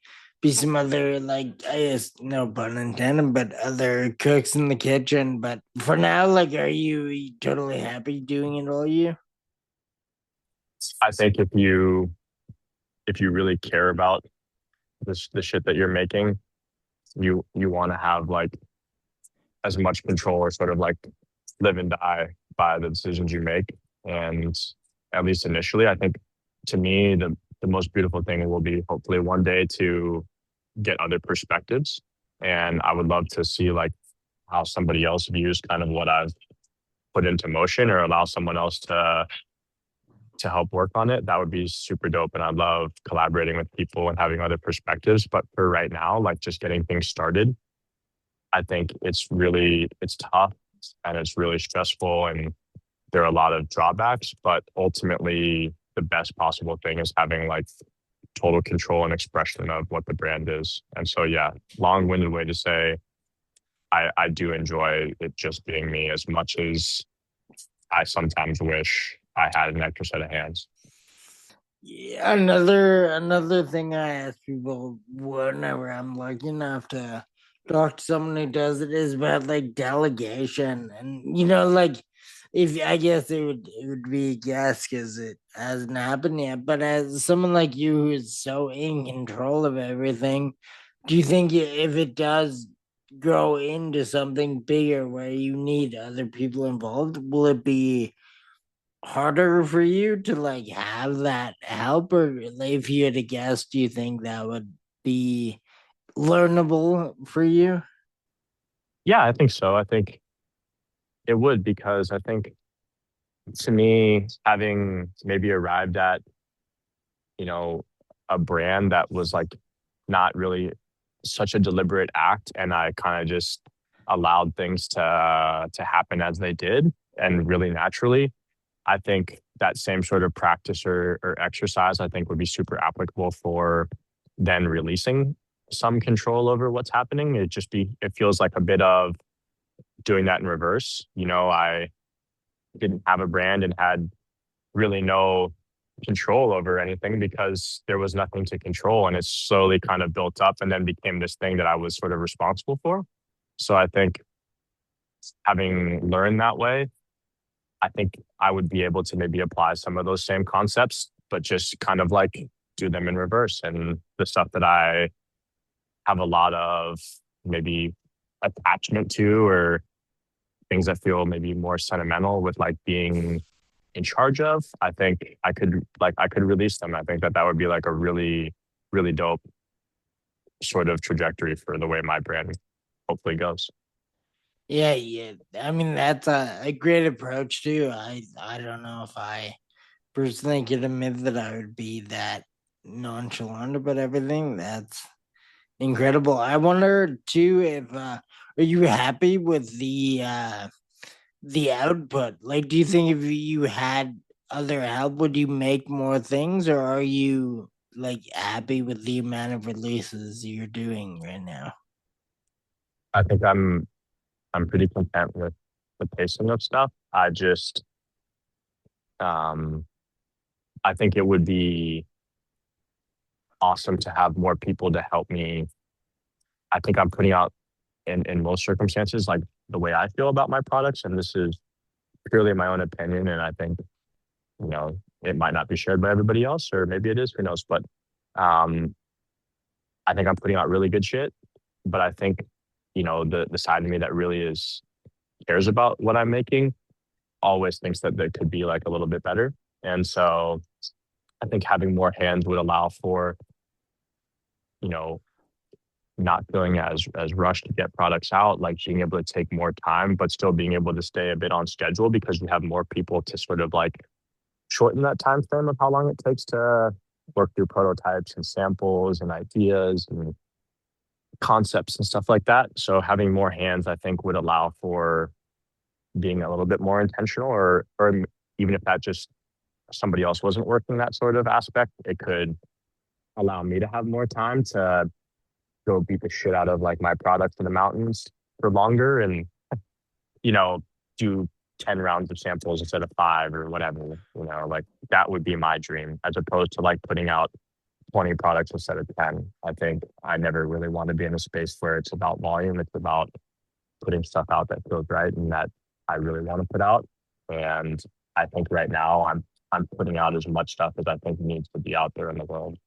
some other like I guess no pun intended, but other cooks in the kitchen. But for now, like, are you totally happy doing it all you? I think if you really care about the shit that you're making, you want to have like as much control or sort of like live and die by the decisions you make. And at least initially, I think to me, the most beautiful thing will be hopefully one day to get other perspectives. And I would love to see like how somebody else views kind of what I've put into motion or allow someone else to help work on it. That would be super dope. And I love collaborating with people and having other perspectives. But for right now, like just getting things started, I think it's tough and it's really stressful and there are a lot of drawbacks, but ultimately the best possible thing is having like total control and expression of what the brand is. And so yeah, long-winded way to say I do enjoy it just being me as much as I sometimes wish I had an extra set of hands. Yeah, another thing I ask people whenever I'm lucky enough to talk to someone who does it is about like delegation, and like if I guess it would be a guess because it hasn't happened yet, but as someone like you who is so in control of everything, do you think if it does grow into something bigger where you need other people involved, will it be harder for you to like have that help, or if you had to guess, do you think that would be learnable for you? Yeah, I think so. I think it would because I think to me, having maybe arrived at, you know, a brand that was like not really such a deliberate act and I kind of just allowed things to happen as they did and really naturally. I think that same sort of practice or exercise I think would be super applicable for then releasing some control over what's happening. It feels like a bit of doing that in reverse. I didn't have a brand and had really no control over anything because there was nothing to control and it slowly kind of built up and then became this thing that I was sort of responsible for. So I think having learned that way, I think I would be able to maybe apply some of those same concepts, but just kind of like do them in reverse. And the stuff that I have a lot of maybe attachment to or things that feel maybe more sentimental with like being in charge of, I think I could release them. I think that would be like a really, really dope sort of trajectory for the way my brand hopefully goes. Yeah, yeah, I mean that's a great approach too. I don't know if I personally could admit that I would be that nonchalant about everything. That's incredible. I wonder too if are you happy with the output? Like, do you think if you had other help, would you make more things, or are you? like happy with the amount of releases you're doing right now? I think I'm pretty content with the pacing of stuff. Um I think it would be awesome to have more people to help me. I think I'm putting out in most circumstances like the way I feel about my products, and this is purely my own opinion. And I think it might not be shared by everybody else, or maybe it is. Who knows? But um, I think I'm putting out really good shit. But I think the side of me that really is cares about what I'm making always thinks that there could be like a little bit better. And so I think having more hands would allow for you know not feeling as rushed to get products out, like being able to take more time, but still being able to stay a bit on schedule because you have more people to sort of like shorten that time frame of how long it takes to work through prototypes and samples and ideas and concepts and stuff like that. So having more hands, I think, would allow for being a little bit more intentional, or even if that just somebody else wasn't working that sort of aspect, it could allow me to have more time to go beat the shit out of like my product in the mountains for longer and you know do 10 rounds of samples instead of five or whatever. Like that would be my dream, as opposed to like putting out 20 products instead of 10. I think I never really want to be in a space where it's about volume. It's about putting stuff out that feels right and that I really want to put out. And I think right now I'm putting out as much stuff as I think needs to be out there in the world.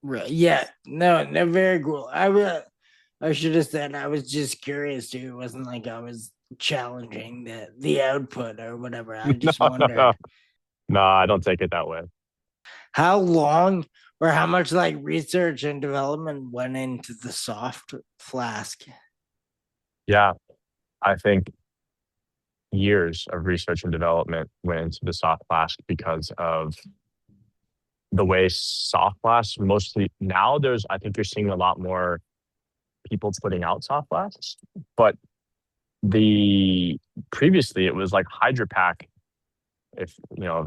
Right. Yeah. No, no, very cool. I should have said I was just curious too. It wasn't like I was challenging the output or whatever. I No, just no, no. wondered No, I don't take it that way. how long or how much like research and development went into the soft flask. Yeah, I think years of research and development went into the soft flask because of the way soft flasks mostly now I think you're seeing a lot more people putting out soft flasks, but the previously it was like Hydra Pack. If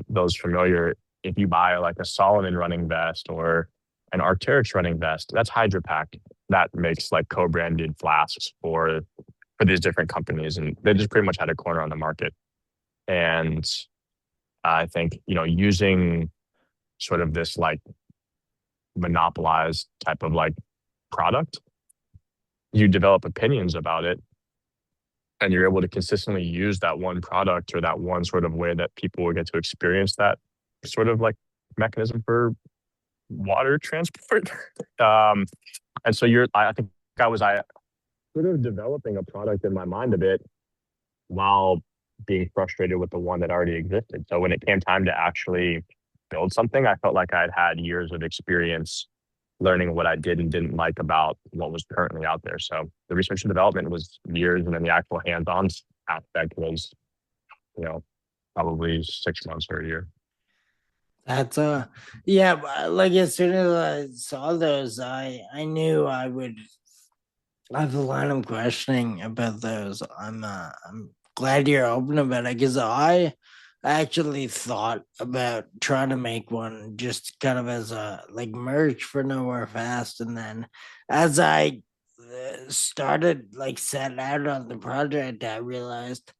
those familiar, if you buy like a Solomon running vest or an Arc'teryx running vest, that's Hydra Pack. That makes like co-branded flasks for these different companies, and they just pretty much had a corner on the market. And I think using sort of this like monopolized type of like product, you develop opinions about it, and you're able to consistently use that one product or that one sort of way that people will get to experience that sort of like mechanism for water transport. um, and so I think I sort of developing a product in my mind a bit while being frustrated with the one that already existed. So when it came time to actually build something, I felt like I'd had years of experience learning what I did and didn't like about what was currently out there. So the research and development was years, and then the actual hands-on aspect was, you know, probably 6 months or a year. That's yeah, like as soon as I saw those, I knew I would have a line of questioning about those. I'm glad you're open about it because I actually thought about trying to make one just kind of as a like merch for Nowhere Fast, and then as I started like setting out on the project, I realized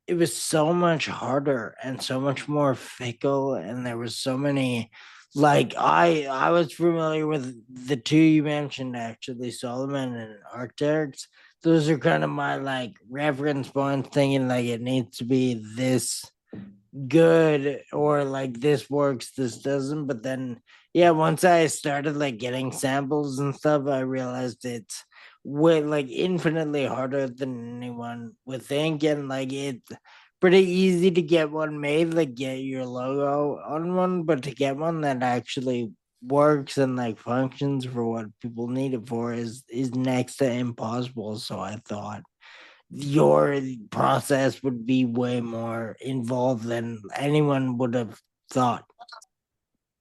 it was so much harder and so much more fickle, and there was so many like I was familiar with the two you mentioned, actually, Solomon and Arcteryx. Those are kind of my like reference points, thinking like it needs to be this good or like this works, this doesn't. But then yeah, once I started like getting samples and stuff, I realized it's way like infinitely harder than anyone would think, and like it's pretty easy to get one made, like get your logo on one, but to get one that actually works and like functions for what people need it for is next to impossible. So I thought your process would be way more involved than anyone would have thought.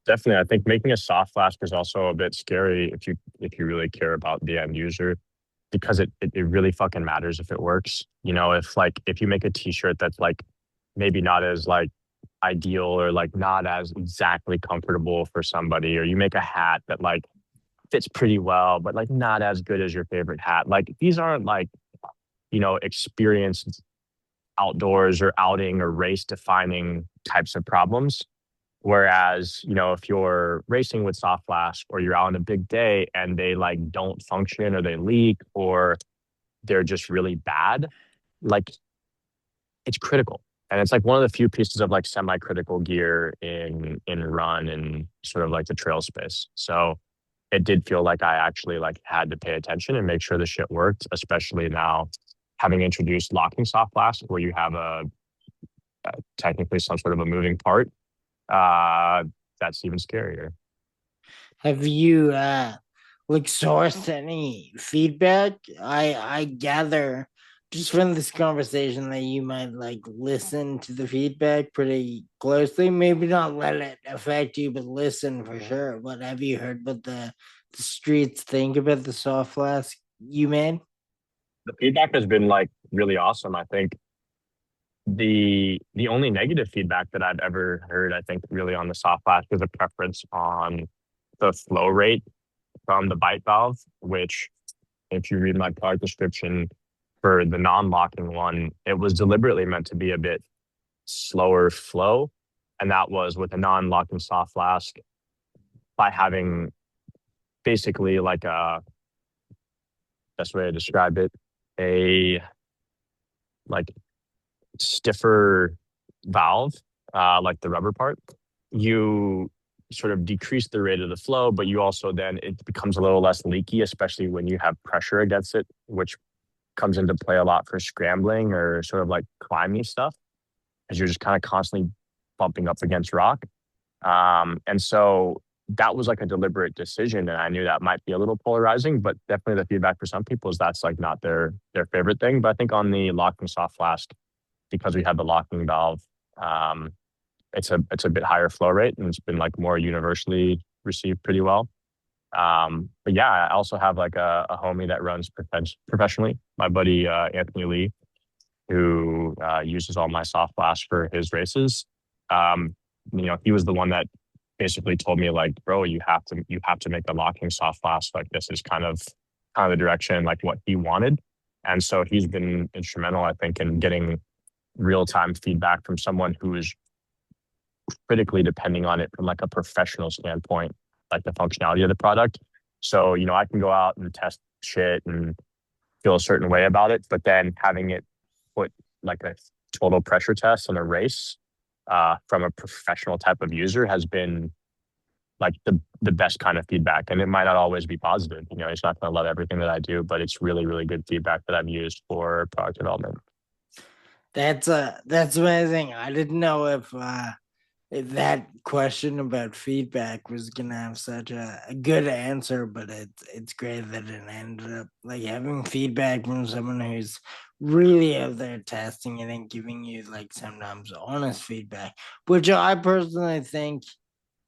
Definitely, I think making a soft flask is also a bit scary if you really care about the end user, because it really fucking matters if it works. If you make a t-shirt that's like maybe not as like ideal or like not as exactly comfortable for somebody, or you make a hat that like fits pretty well, but like not as good as your favorite hat. Like these aren't like, experienced outdoors or outing or race defining types of problems. Whereas, if you're racing with soft flask or you're out on a big day and they like don't function or they leak or they're just really bad, like it's critical. And it's like one of the few pieces of like semi-critical gear in run and sort of like the trail space. So it did feel like I actually like had to pay attention and make sure the shit worked, especially now having introduced locking soft flask where you have technically some sort of a moving part. Uh, that's even scarier. Have you like sourced any feedback? I gather just from this conversation that you might like listen to the feedback pretty closely. Maybe not let it affect you, but listen for sure. What have you heard what the streets think about the soft flask you made? The feedback has been like really awesome. I think the only negative feedback that I've ever heard, I think, really on the soft flask is a preference on the flow rate from the bite valve, which if you read my product description for the non-locking one, it was deliberately meant to be a bit slower flow. And that was with a non-locking soft flask by having basically like a best way to describe it, a like stiffer valve, like the rubber part, you sort of decrease the rate of the flow, but you also then it becomes a little less leaky, especially when you have pressure against it, which comes into play a lot for scrambling or sort of like climbing stuff, because you're just kind of constantly bumping up against rock. And so that was like a deliberate decision, and I knew that might be a little polarizing, but definitely the feedback for some people is that's like not their favorite thing. But I think on the locking soft flask, because we had the locking valve, um, it's a bit higher flow rate, and it's been like more universally received pretty well. But yeah, I also have like a homie that runs professionally, my buddy Anthony Lee, who uses all my soft flash for his races. He was the one that basically told me like, bro, you have to make the locking soft flash. Like this is kind of the direction like what he wanted. And so he's been instrumental, I think, in getting real time feedback from someone who is critically depending on it from like a professional standpoint, like the functionality of the product. So, I can go out and test shit and feel a certain way about it, but then having it put like a total pressure test in a race from a professional type of user has been like the best kind of feedback. And it might not always be positive. It's not going to love everything that I do, but it's really, really good feedback that I've used for product development. That's amazing. I didn't know if that question about feedback was gonna have such a good answer, but it's great that it ended up like having feedback from someone who's really out there testing it and giving you like sometimes honest feedback, which I personally think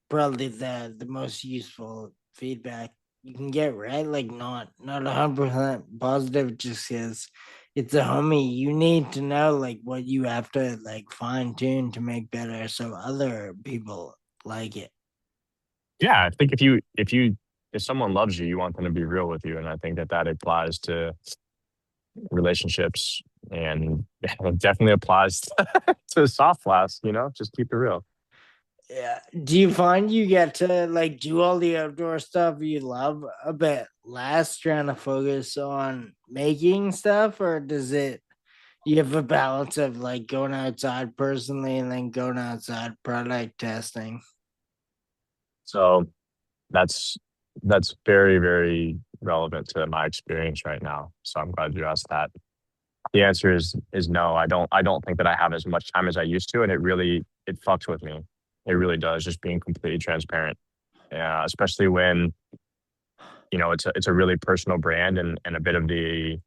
probably the most useful feedback you can get, right? Like not 100% positive just because it's a homie. You need to know like what you have to like fine tune to make better so other people like it. Yeah, I think if someone loves you, you want them to be real with you, and I think that applies to relationships, and it definitely applies to soft flasks. Just keep it real. Yeah. Do you find you get to like do all the outdoor stuff you love a bit less trying to focus on making stuff, or does it you have a balance of like going outside personally and then going outside product testing? So that's that's very, very relevant to my experience right now. So I'm glad you asked that. The answer is no. I don't think that I have as much time as I used to, and it fucks with me. It really does. Just being completely transparent. Yeah, especially when it's a really personal brand, and a bit of the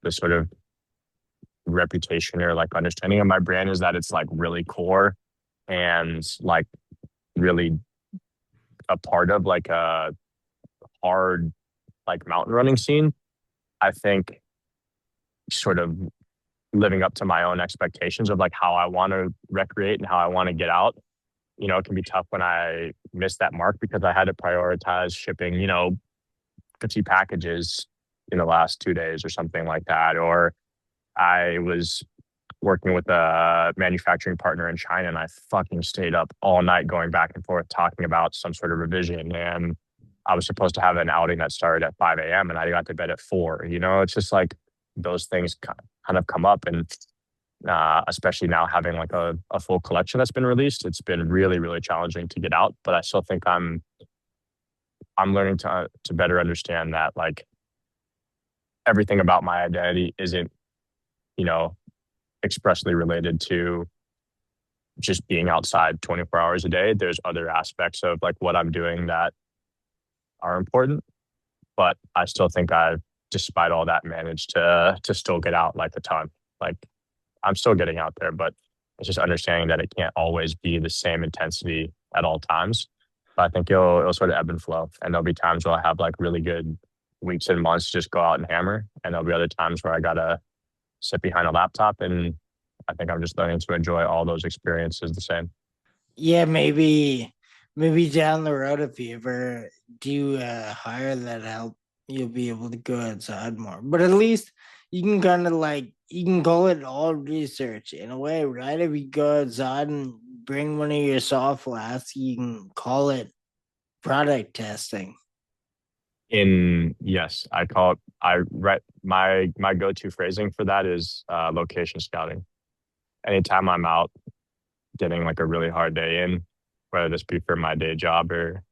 sort of reputation or like understanding of my brand is that it's like really core and like really a part of like a hard like mountain running scene. I think sort of living up to my own expectations of like how I want to recreate and how I want to get out. It can be tough when I miss that mark because I had to prioritize shipping, 50 packages in the last 2 days or something like that. Or I was working with a manufacturing partner in China and I fucking stayed up all night going back and forth talking about some sort of revision. And I was supposed to have an outing that started at 5 a.m. and I got to bed at 4. It's just like those things kind of come up. And especially now having like a full collection that's been released, it's been really, really challenging to get out. But I still think I'm learning to better understand that like everything about my identity isn't, you know, expressly related to just being outside 24 hours a day. There's other aspects of like what I'm doing that are important, but I still think I've, despite all that, managed to still get out like a ton. Like I'm still getting out there, but it's just understanding that it can't always be the same intensity at all times. But I think it'll sort of ebb and flow, and there'll be times where I have like really good weeks and months to just go out and hammer, and there'll be other times where I gotta sit behind a laptop, and I think I'm just learning to enjoy all those experiences the same. Yeah, maybe down the road if you ever do hire that help, you'll be able to go outside more. But at least you can kind of like you can call it all research in a way, right? If you go outside and bring one of your soft flasks, you can call it product testing. In yes, I call it. I write my go-to phrasing for that is location scouting. Anytime I'm out getting like a really hard day in, whether this be for my day job or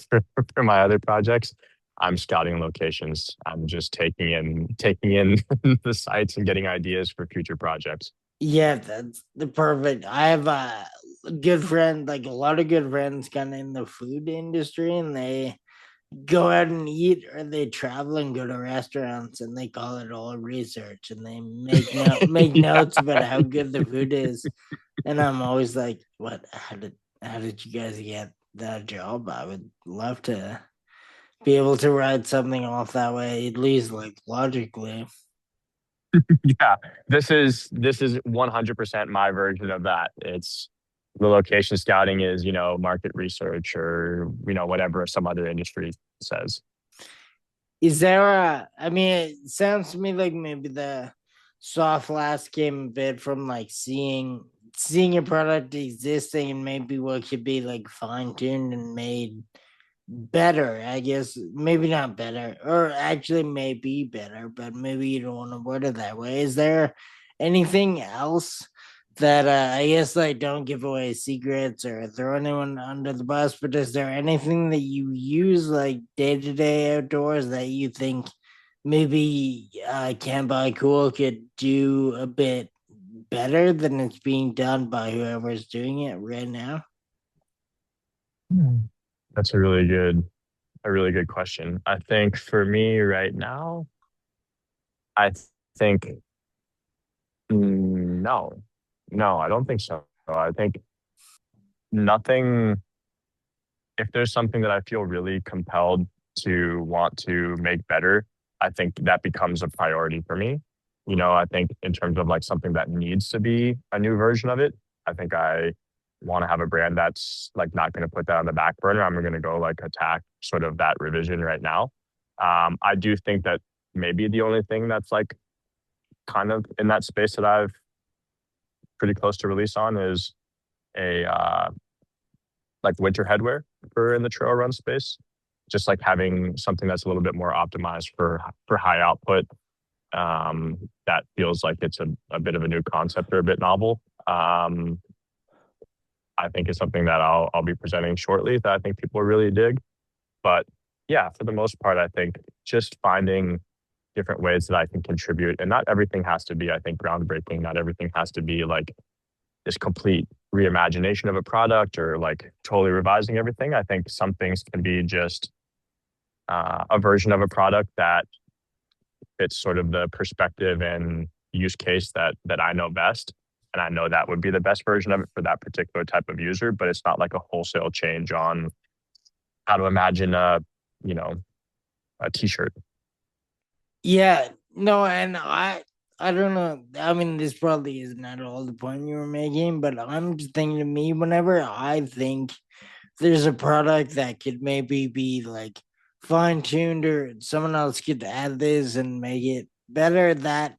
for, for my other projects, I'm scouting locations. I'm just taking in the sites and getting ideas for future projects. Yeah, that's the perfect. I have a good friend, like a lot of good friends, kind of in the food industry, and they go out and eat or they travel and go to restaurants and they call it all research and they make Yeah. notes about how good the food is. And I'm always like, what, how did you guys get that job? I would love to be able to write something off that way, at least like logically. Yeah, this is 100% my version of that. It's the location scouting is, market research or, whatever some other industry says. Is there I mean, it sounds to me like maybe the soft last came a bit from like seeing a product existing and maybe what could be like fine-tuned and made better, I guess. Maybe not better, or actually maybe better, but maybe you don't want to word it that way. Is there anything else that I guess like don't give away secrets or throw anyone under the bus, but is there anything that you use like day to day outdoors that you think maybe Can't Buy Cool could do a bit better than it's being done by whoever's doing it right now? Hmm. That's a really good question. I think for me right now, I think no, no, I don't think so. I think nothing. If there's something that I feel really compelled to want to make better, I think that becomes a priority for me. I think in terms of like something that needs to be a new version of it, I think I want to have a brand that's like not going to put that on the back burner. I'm going to go like attack sort of that revision right now. I do think that maybe the only thing that's like kind of in that space that I've pretty close to release on is a like winter headwear for in the trail run space. Just like having something that's a little bit more optimized for high output. That feels like it's a bit of a new concept or a bit novel. I think it's something that I'll be presenting shortly that I think people really dig. But yeah, for the most part, I think just finding different ways that I can contribute, and not everything has to be, I think, groundbreaking. Not everything has to be like this complete reimagination of a product or like totally revising everything. I think some things can be just a version of a product that fits sort of the perspective and use case that I know best. And I know that would be the best version of it for that particular type of user, but it's not like a wholesale change on how to imagine you know, a t-shirt. Yeah, no, and I don't know. I mean, this probably isn't at all the point you were making, but I'm just thinking to me, whenever I think there's a product that could maybe be like fine tuned or someone else could add this and make it better, that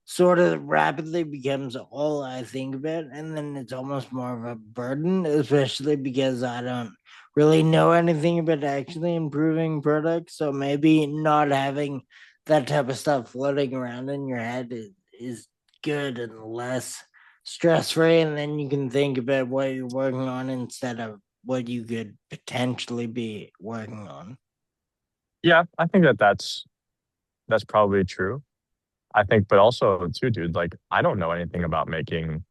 sort of rapidly becomes all I think about. And then it's almost more of a burden, especially because I don't really know anything about actually improving products. So maybe not having that type of stuff floating around in your head is good and less stress free. And then you can think about what you're working on instead of what you could potentially be working on. Yeah, I think that's probably true. I think, but also too, dude, like I don't know anything about making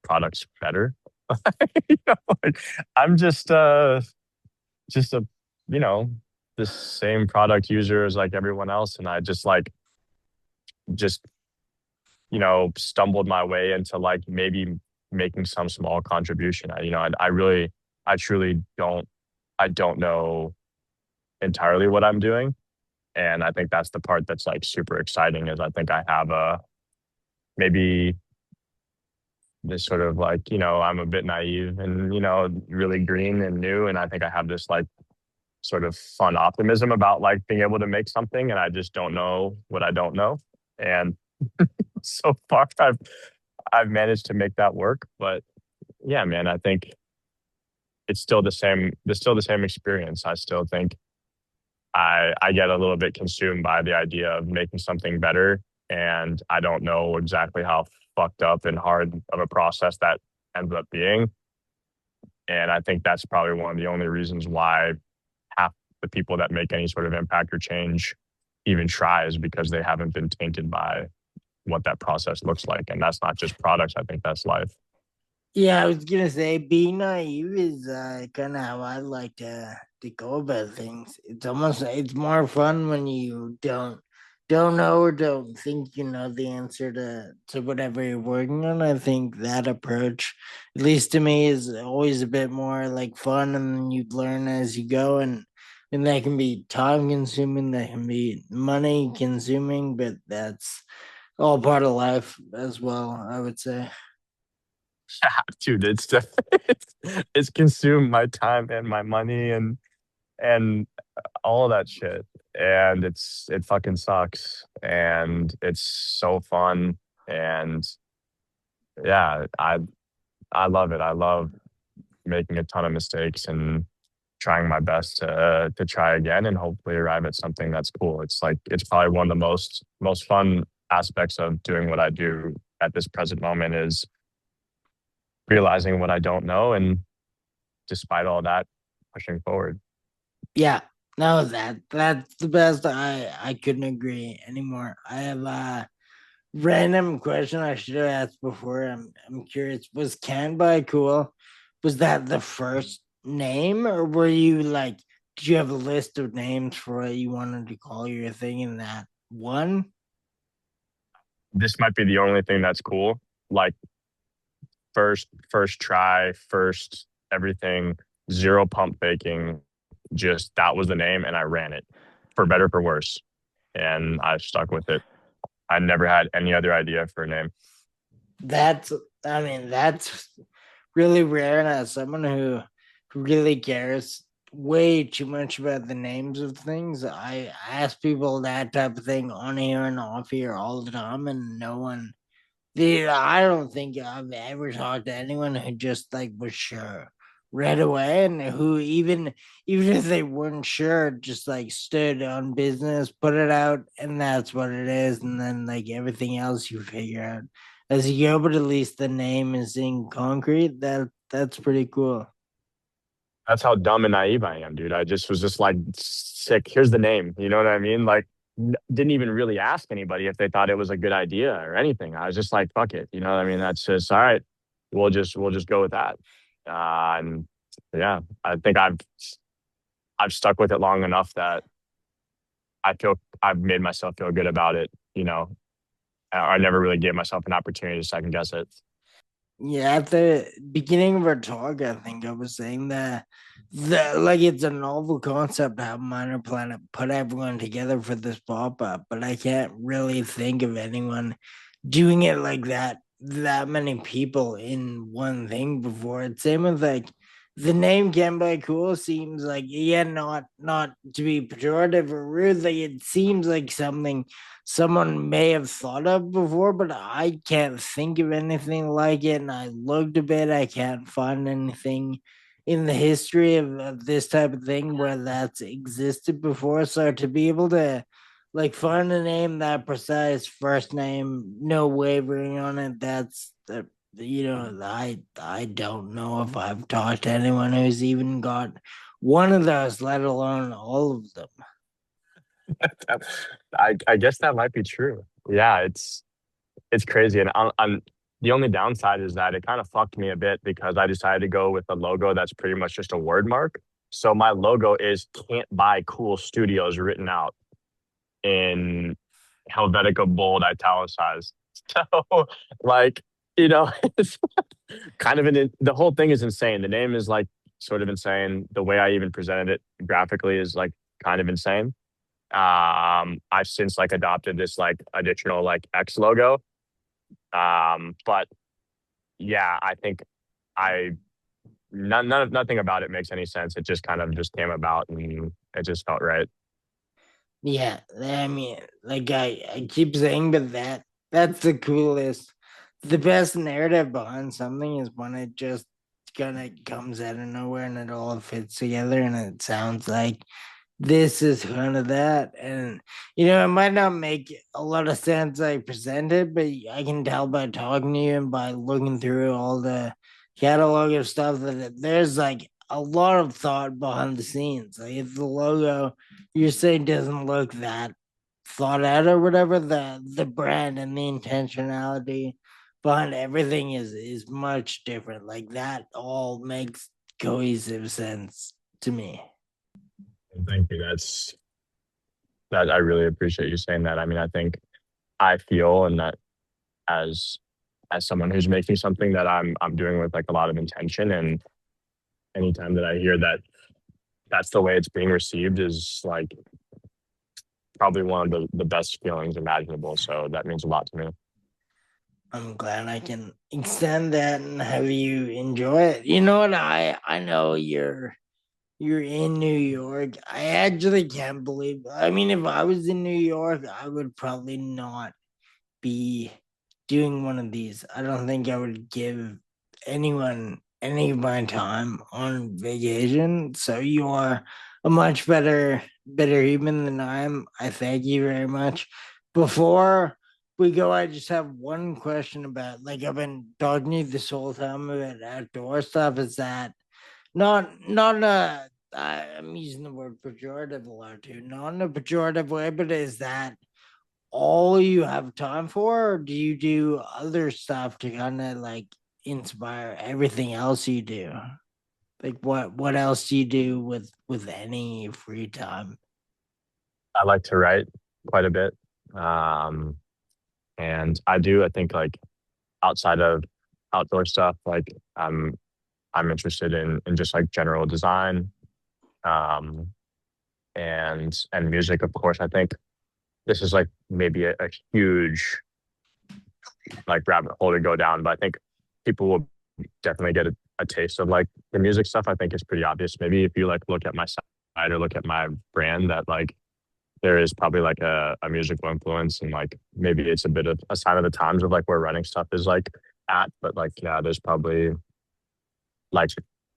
products better. You know, like, I'm just a you know the same product user as like everyone else, and I just stumbled my way into like maybe making some small contribution. I really, I truly don't know entirely what I'm doing, and I think that's the part that's like super exciting. Is I think I have a maybe this sort of like I'm a bit naive and really green and new, and I think I have this like sort of fun optimism about like being able to make something, and I just don't know what I don't know. And so far I've managed to make that work. But yeah, man, I think it's still the same. It's still the same experience. I still think I get a little bit consumed by the idea of making something better, and I don't know exactly how fucked up and hard of a process that ends up being. And I think that's probably one of the only reasons why half the people that make any sort of impact or change even try is because they haven't been tainted by what that process looks like. And that's not just products. I think that's life. Yeah, I was gonna say being naive is kind of how I like to go about things. It's more fun when you don't know or don't think you know the answer to whatever you're working on. I think that approach, at least to me, is always a bit more like fun, and you learn as you go, and that can be time consuming, that can be money consuming, but that's all part of life as well, I would say. Dude, it's consumed my time and my money and all of that shit. And it fucking sucks. And it's so fun. And yeah, I love it. I love making a ton of mistakes and trying my best to try again and hopefully arrive at something that's cool. It's like it's probably one of the most fun aspects of doing what I do at this present moment is realizing what I don't know and despite all that, pushing forward. Yeah, no, that's the best. I couldn't agree anymore. I have a random question I should have asked before. I'm curious. Was Canby cool? Was that the first name, or were you like? Did you have a list of names for what you wanted to call your thing in that one? This might be the only thing that's cool. Like first try, first everything, zero pump faking. Just that was the name, and I ran it for better for worse, and I stuck with it. I never had any other idea for a name. That's I mean that's really rare, and as someone who really cares way too much about the names of things, I ask people that type of thing on here and off here all the time, and no one. I don't think I've ever talked to anyone who just like was sure right away, and who even if they weren't sure, just like stood on business, put it out, and that's what it is, and then like everything else you figure out as you go. But at least the name is in concrete. That's pretty cool. That's how dumb and naive I am, dude. I just was just like, sick. Here's the name. You know what I mean? Like, didn't even really ask anybody if they thought it was a good idea or anything. I was just like, fuck it. You know what I mean? That's just all right. We'll just go with that. And yeah, I think I've stuck with it long enough that I feel I've made myself feel good about it. I never really gave myself an opportunity to second guess it. Yeah, at the beginning of our talk, I think I was saying that like it's a novel concept how Minor Planet put everyone together for this pop up, but I can't really think of anyone doing it like that many people in one thing before. It's same with like the name Genbai Cool seems like, yeah, not to be pejorative or rude, like it seems like something someone may have thought of before, but I can't think of anything like it. And I looked a bit, I can't find anything in the history of this type of thing where that's existed before. So to be able to like find a name that precise, first name, no wavering on it, that's the I don't know if I've talked to anyone who's even got one of those, let alone all of them. I guess that might be true. Yeah, it's crazy, and I'm the only downside is that it kind of fucked me a bit because I decided to go with a logo that's pretty much just a word mark. So my logo is "Can't Buy Cool Studios" written out in Helvetica bold italicized. So like it's kind of the whole thing is insane. The name is like sort of insane. The way I even presented it graphically is like kind of insane. I've since like adopted this like additional like X logo. But yeah, I think I nothing about it makes any sense. It just kind of just came about and it just felt right. Yeah, I mean, like I keep saying, but that's the coolest. The best narrative behind something is when it just kind of comes out of nowhere and it all fits together and it sounds like this is kind of that. And it might not make a lot of sense I present it, but I can tell by talking to you and by looking through all the catalog of stuff that there's like a lot of thought behind the scenes. Like if the logo you're saying doesn't look that thought out or whatever, the brand and the intentionality behind everything is much different. Like that all makes cohesive sense to me. Thank you. That I really appreciate you saying that. I mean, I think I feel and that as someone who's making something that I'm doing with like a lot of intention, and anytime that I hear that that's the way it's being received is like probably one of the best feelings imaginable. So that means a lot to me. I'm glad I can extend that and have you enjoy it. You know what? I know you're in New York. I actually can't believe. I mean, if I was in New York, I would probably not be doing one of these. I don't think I would give anyone any of my time on vacation. So you are a much better human than I am. I thank you very much. Before we go, I just have one question about like I've been talking to you this whole time about outdoor stuff. Is that not I'm using the word pejorative a lot too, not in a pejorative way, but is that all you have time for, or do you do other stuff to kind of like inspire everything else you do? Like what else do you do with any free time? I like to write quite a bit. Um, and I think like outside of outdoor stuff, like I'm interested in just like general design, um, and music, of course. I think this is like maybe a huge like rabbit hole to go down, but I think people will definitely get a taste of like the music stuff. I think is pretty obvious. Maybe if you like look at my site or look at my brand, that like there is probably like a musical influence, and like maybe it's a bit of a sign of the times of like where running stuff is like at. But like yeah, there's probably like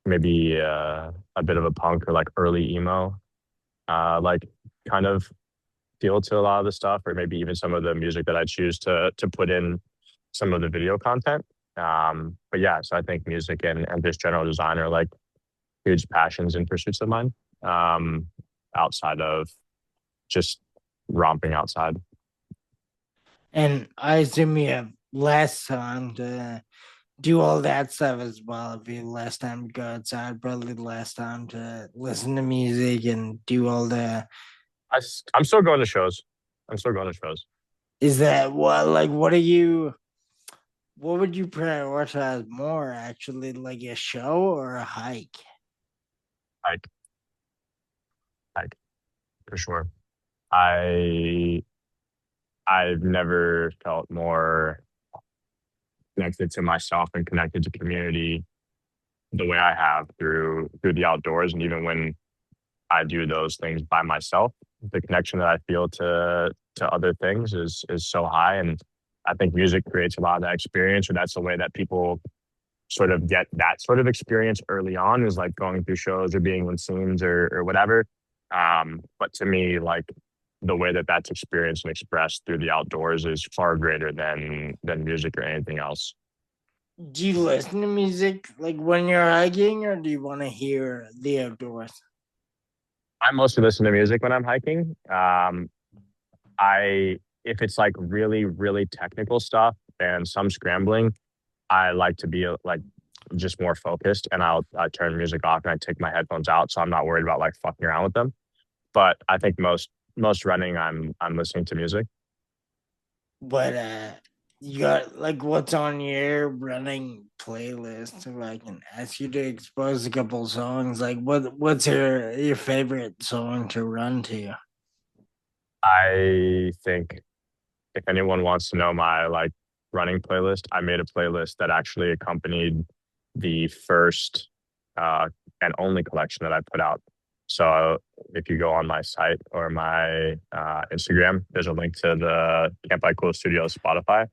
maybe a bit of a punk or like early emo like kind of feel to a lot of the stuff, or maybe even some of the music that I choose to put in some of the video content. But yeah, so I think music and just general design are like huge passions and pursuits of mine. Um, outside of just romping outside. And I assume you have less time to do all that stuff as well. If you have less time to go outside, probably less time to listen to music and do all the. I'm still going to shows. I'm still going to shows. Is that what like what are you? What would you prioritize more, actually, like a show or a hike? Like like for sure. I I've never felt more connected to myself and connected to community the way I have through the outdoors. And even when I do those things by myself, the connection that I feel to other things is so high. And I think music creates a lot of that experience, or that's the way that people sort of get that sort of experience early on, is like going through shows or being in scenes or whatever. But to me, like the way that that's experienced and expressed through the outdoors is far greater than music or anything else. Do you listen to music like when you're hiking, or do you want to hear the outdoors? I mostly listen to music when I'm hiking. I If it's like really really technical stuff and some scrambling, I like to be like just more focused, and I turn music off and I take my headphones out, so I'm not worried about like fucking around with them. But I think most running, I'm listening to music. But you got like what's on your running playlist? If I can ask you to expose a couple songs, like what's your favorite song to run to? I think if anyone wants to know my like running playlist, I made a playlist that actually accompanied the first uh, and only collection that I put out. So if you go on my site or my Instagram, there's a link to the Camp by Cool Studios Spotify,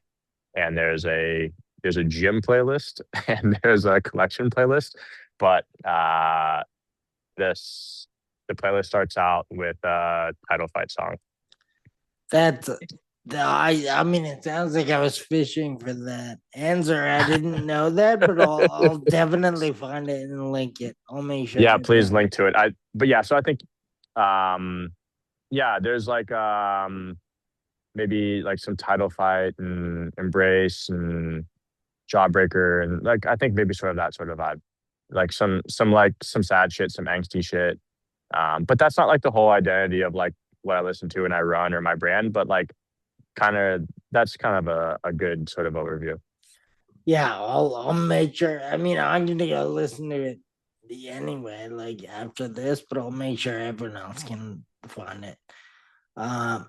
and there's a gym playlist and there's a collection playlist. But this the playlist starts out with a title fight song. That's I mean, it sounds like I was fishing for that answer. I didn't know that, but I'll definitely find it and link it. I'll make sure Yeah, to do please that. link to it. But yeah, so I think um yeah, there's like maybe like some title fight and embrace and Jawbreaker, and like I think maybe sort of that sort of vibe. Like some sad shit, some angsty shit. But that's not like the whole identity of like what I listen to when I run or my brand, but like kind of that's kind of a good sort of overview. Yeah, I'll make sure. I mean, I'm gonna go listen to it anyway, like after this, but I'll make sure everyone else can find it. Um,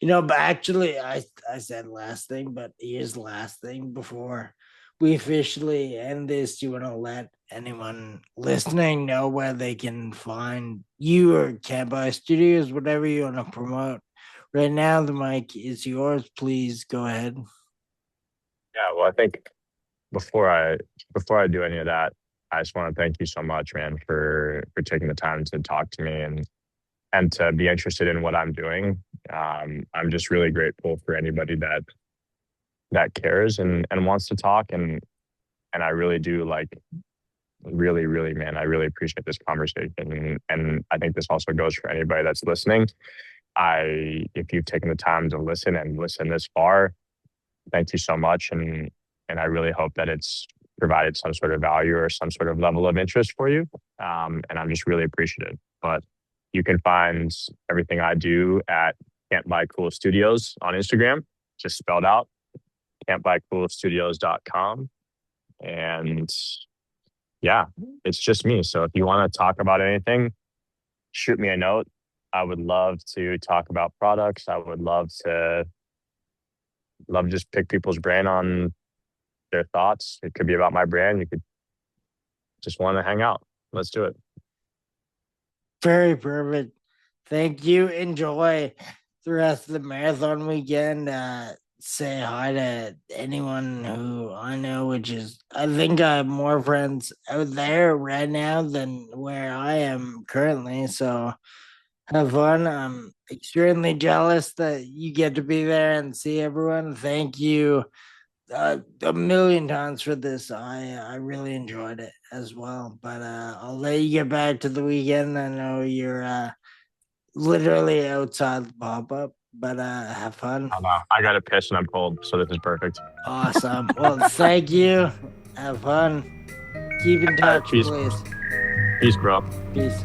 but actually, I said last thing, but here's the last thing before we officially end this. Do you want to let anyone listening know where they can find you or Camp Studios, whatever you want to promote? Right now, the mic is yours. Please go ahead. Yeah, well, I think before I before I do any of that, I just want to thank you so much, man, for taking the time to talk to me and to be interested in what I'm doing. I'm just really grateful for anybody that cares and wants to talk, and I really do like really really, man, I really appreciate this conversation, and I think this also goes for anybody that's listening. I If you've taken the time to listen and listen this far, thank you so much, and I really hope that it's provided some sort of value or some sort of level of interest for you. And I'm just really appreciative. But you can find everything I do at Can't Buy Cool Studios on Instagram, just spelled out, can'tbuycoolstudios.com. And yeah, it's just me. So if you want to talk about anything, shoot me a note. I would love to talk about products. I would love just pick people's brain on their thoughts. It could be about my brand. You could just want to hang out. Let's do it. Very perfect. Thank you. Enjoy the rest of the marathon weekend. Say hi to anyone who I know, which is, I think I have more friends out there right now than where I am currently. So have fun. I'm extremely jealous that you get to be there and see everyone. Thank you a million times for this. I really enjoyed it as well. But I'll let you get back to the weekend. I know you're literally outside the pop up, but have fun. I know. I got to piss and I'm cold, so this is perfect. Awesome. Well, thank you. Have fun. Keep in All right, touch, peace, please. peace, bro. Peace.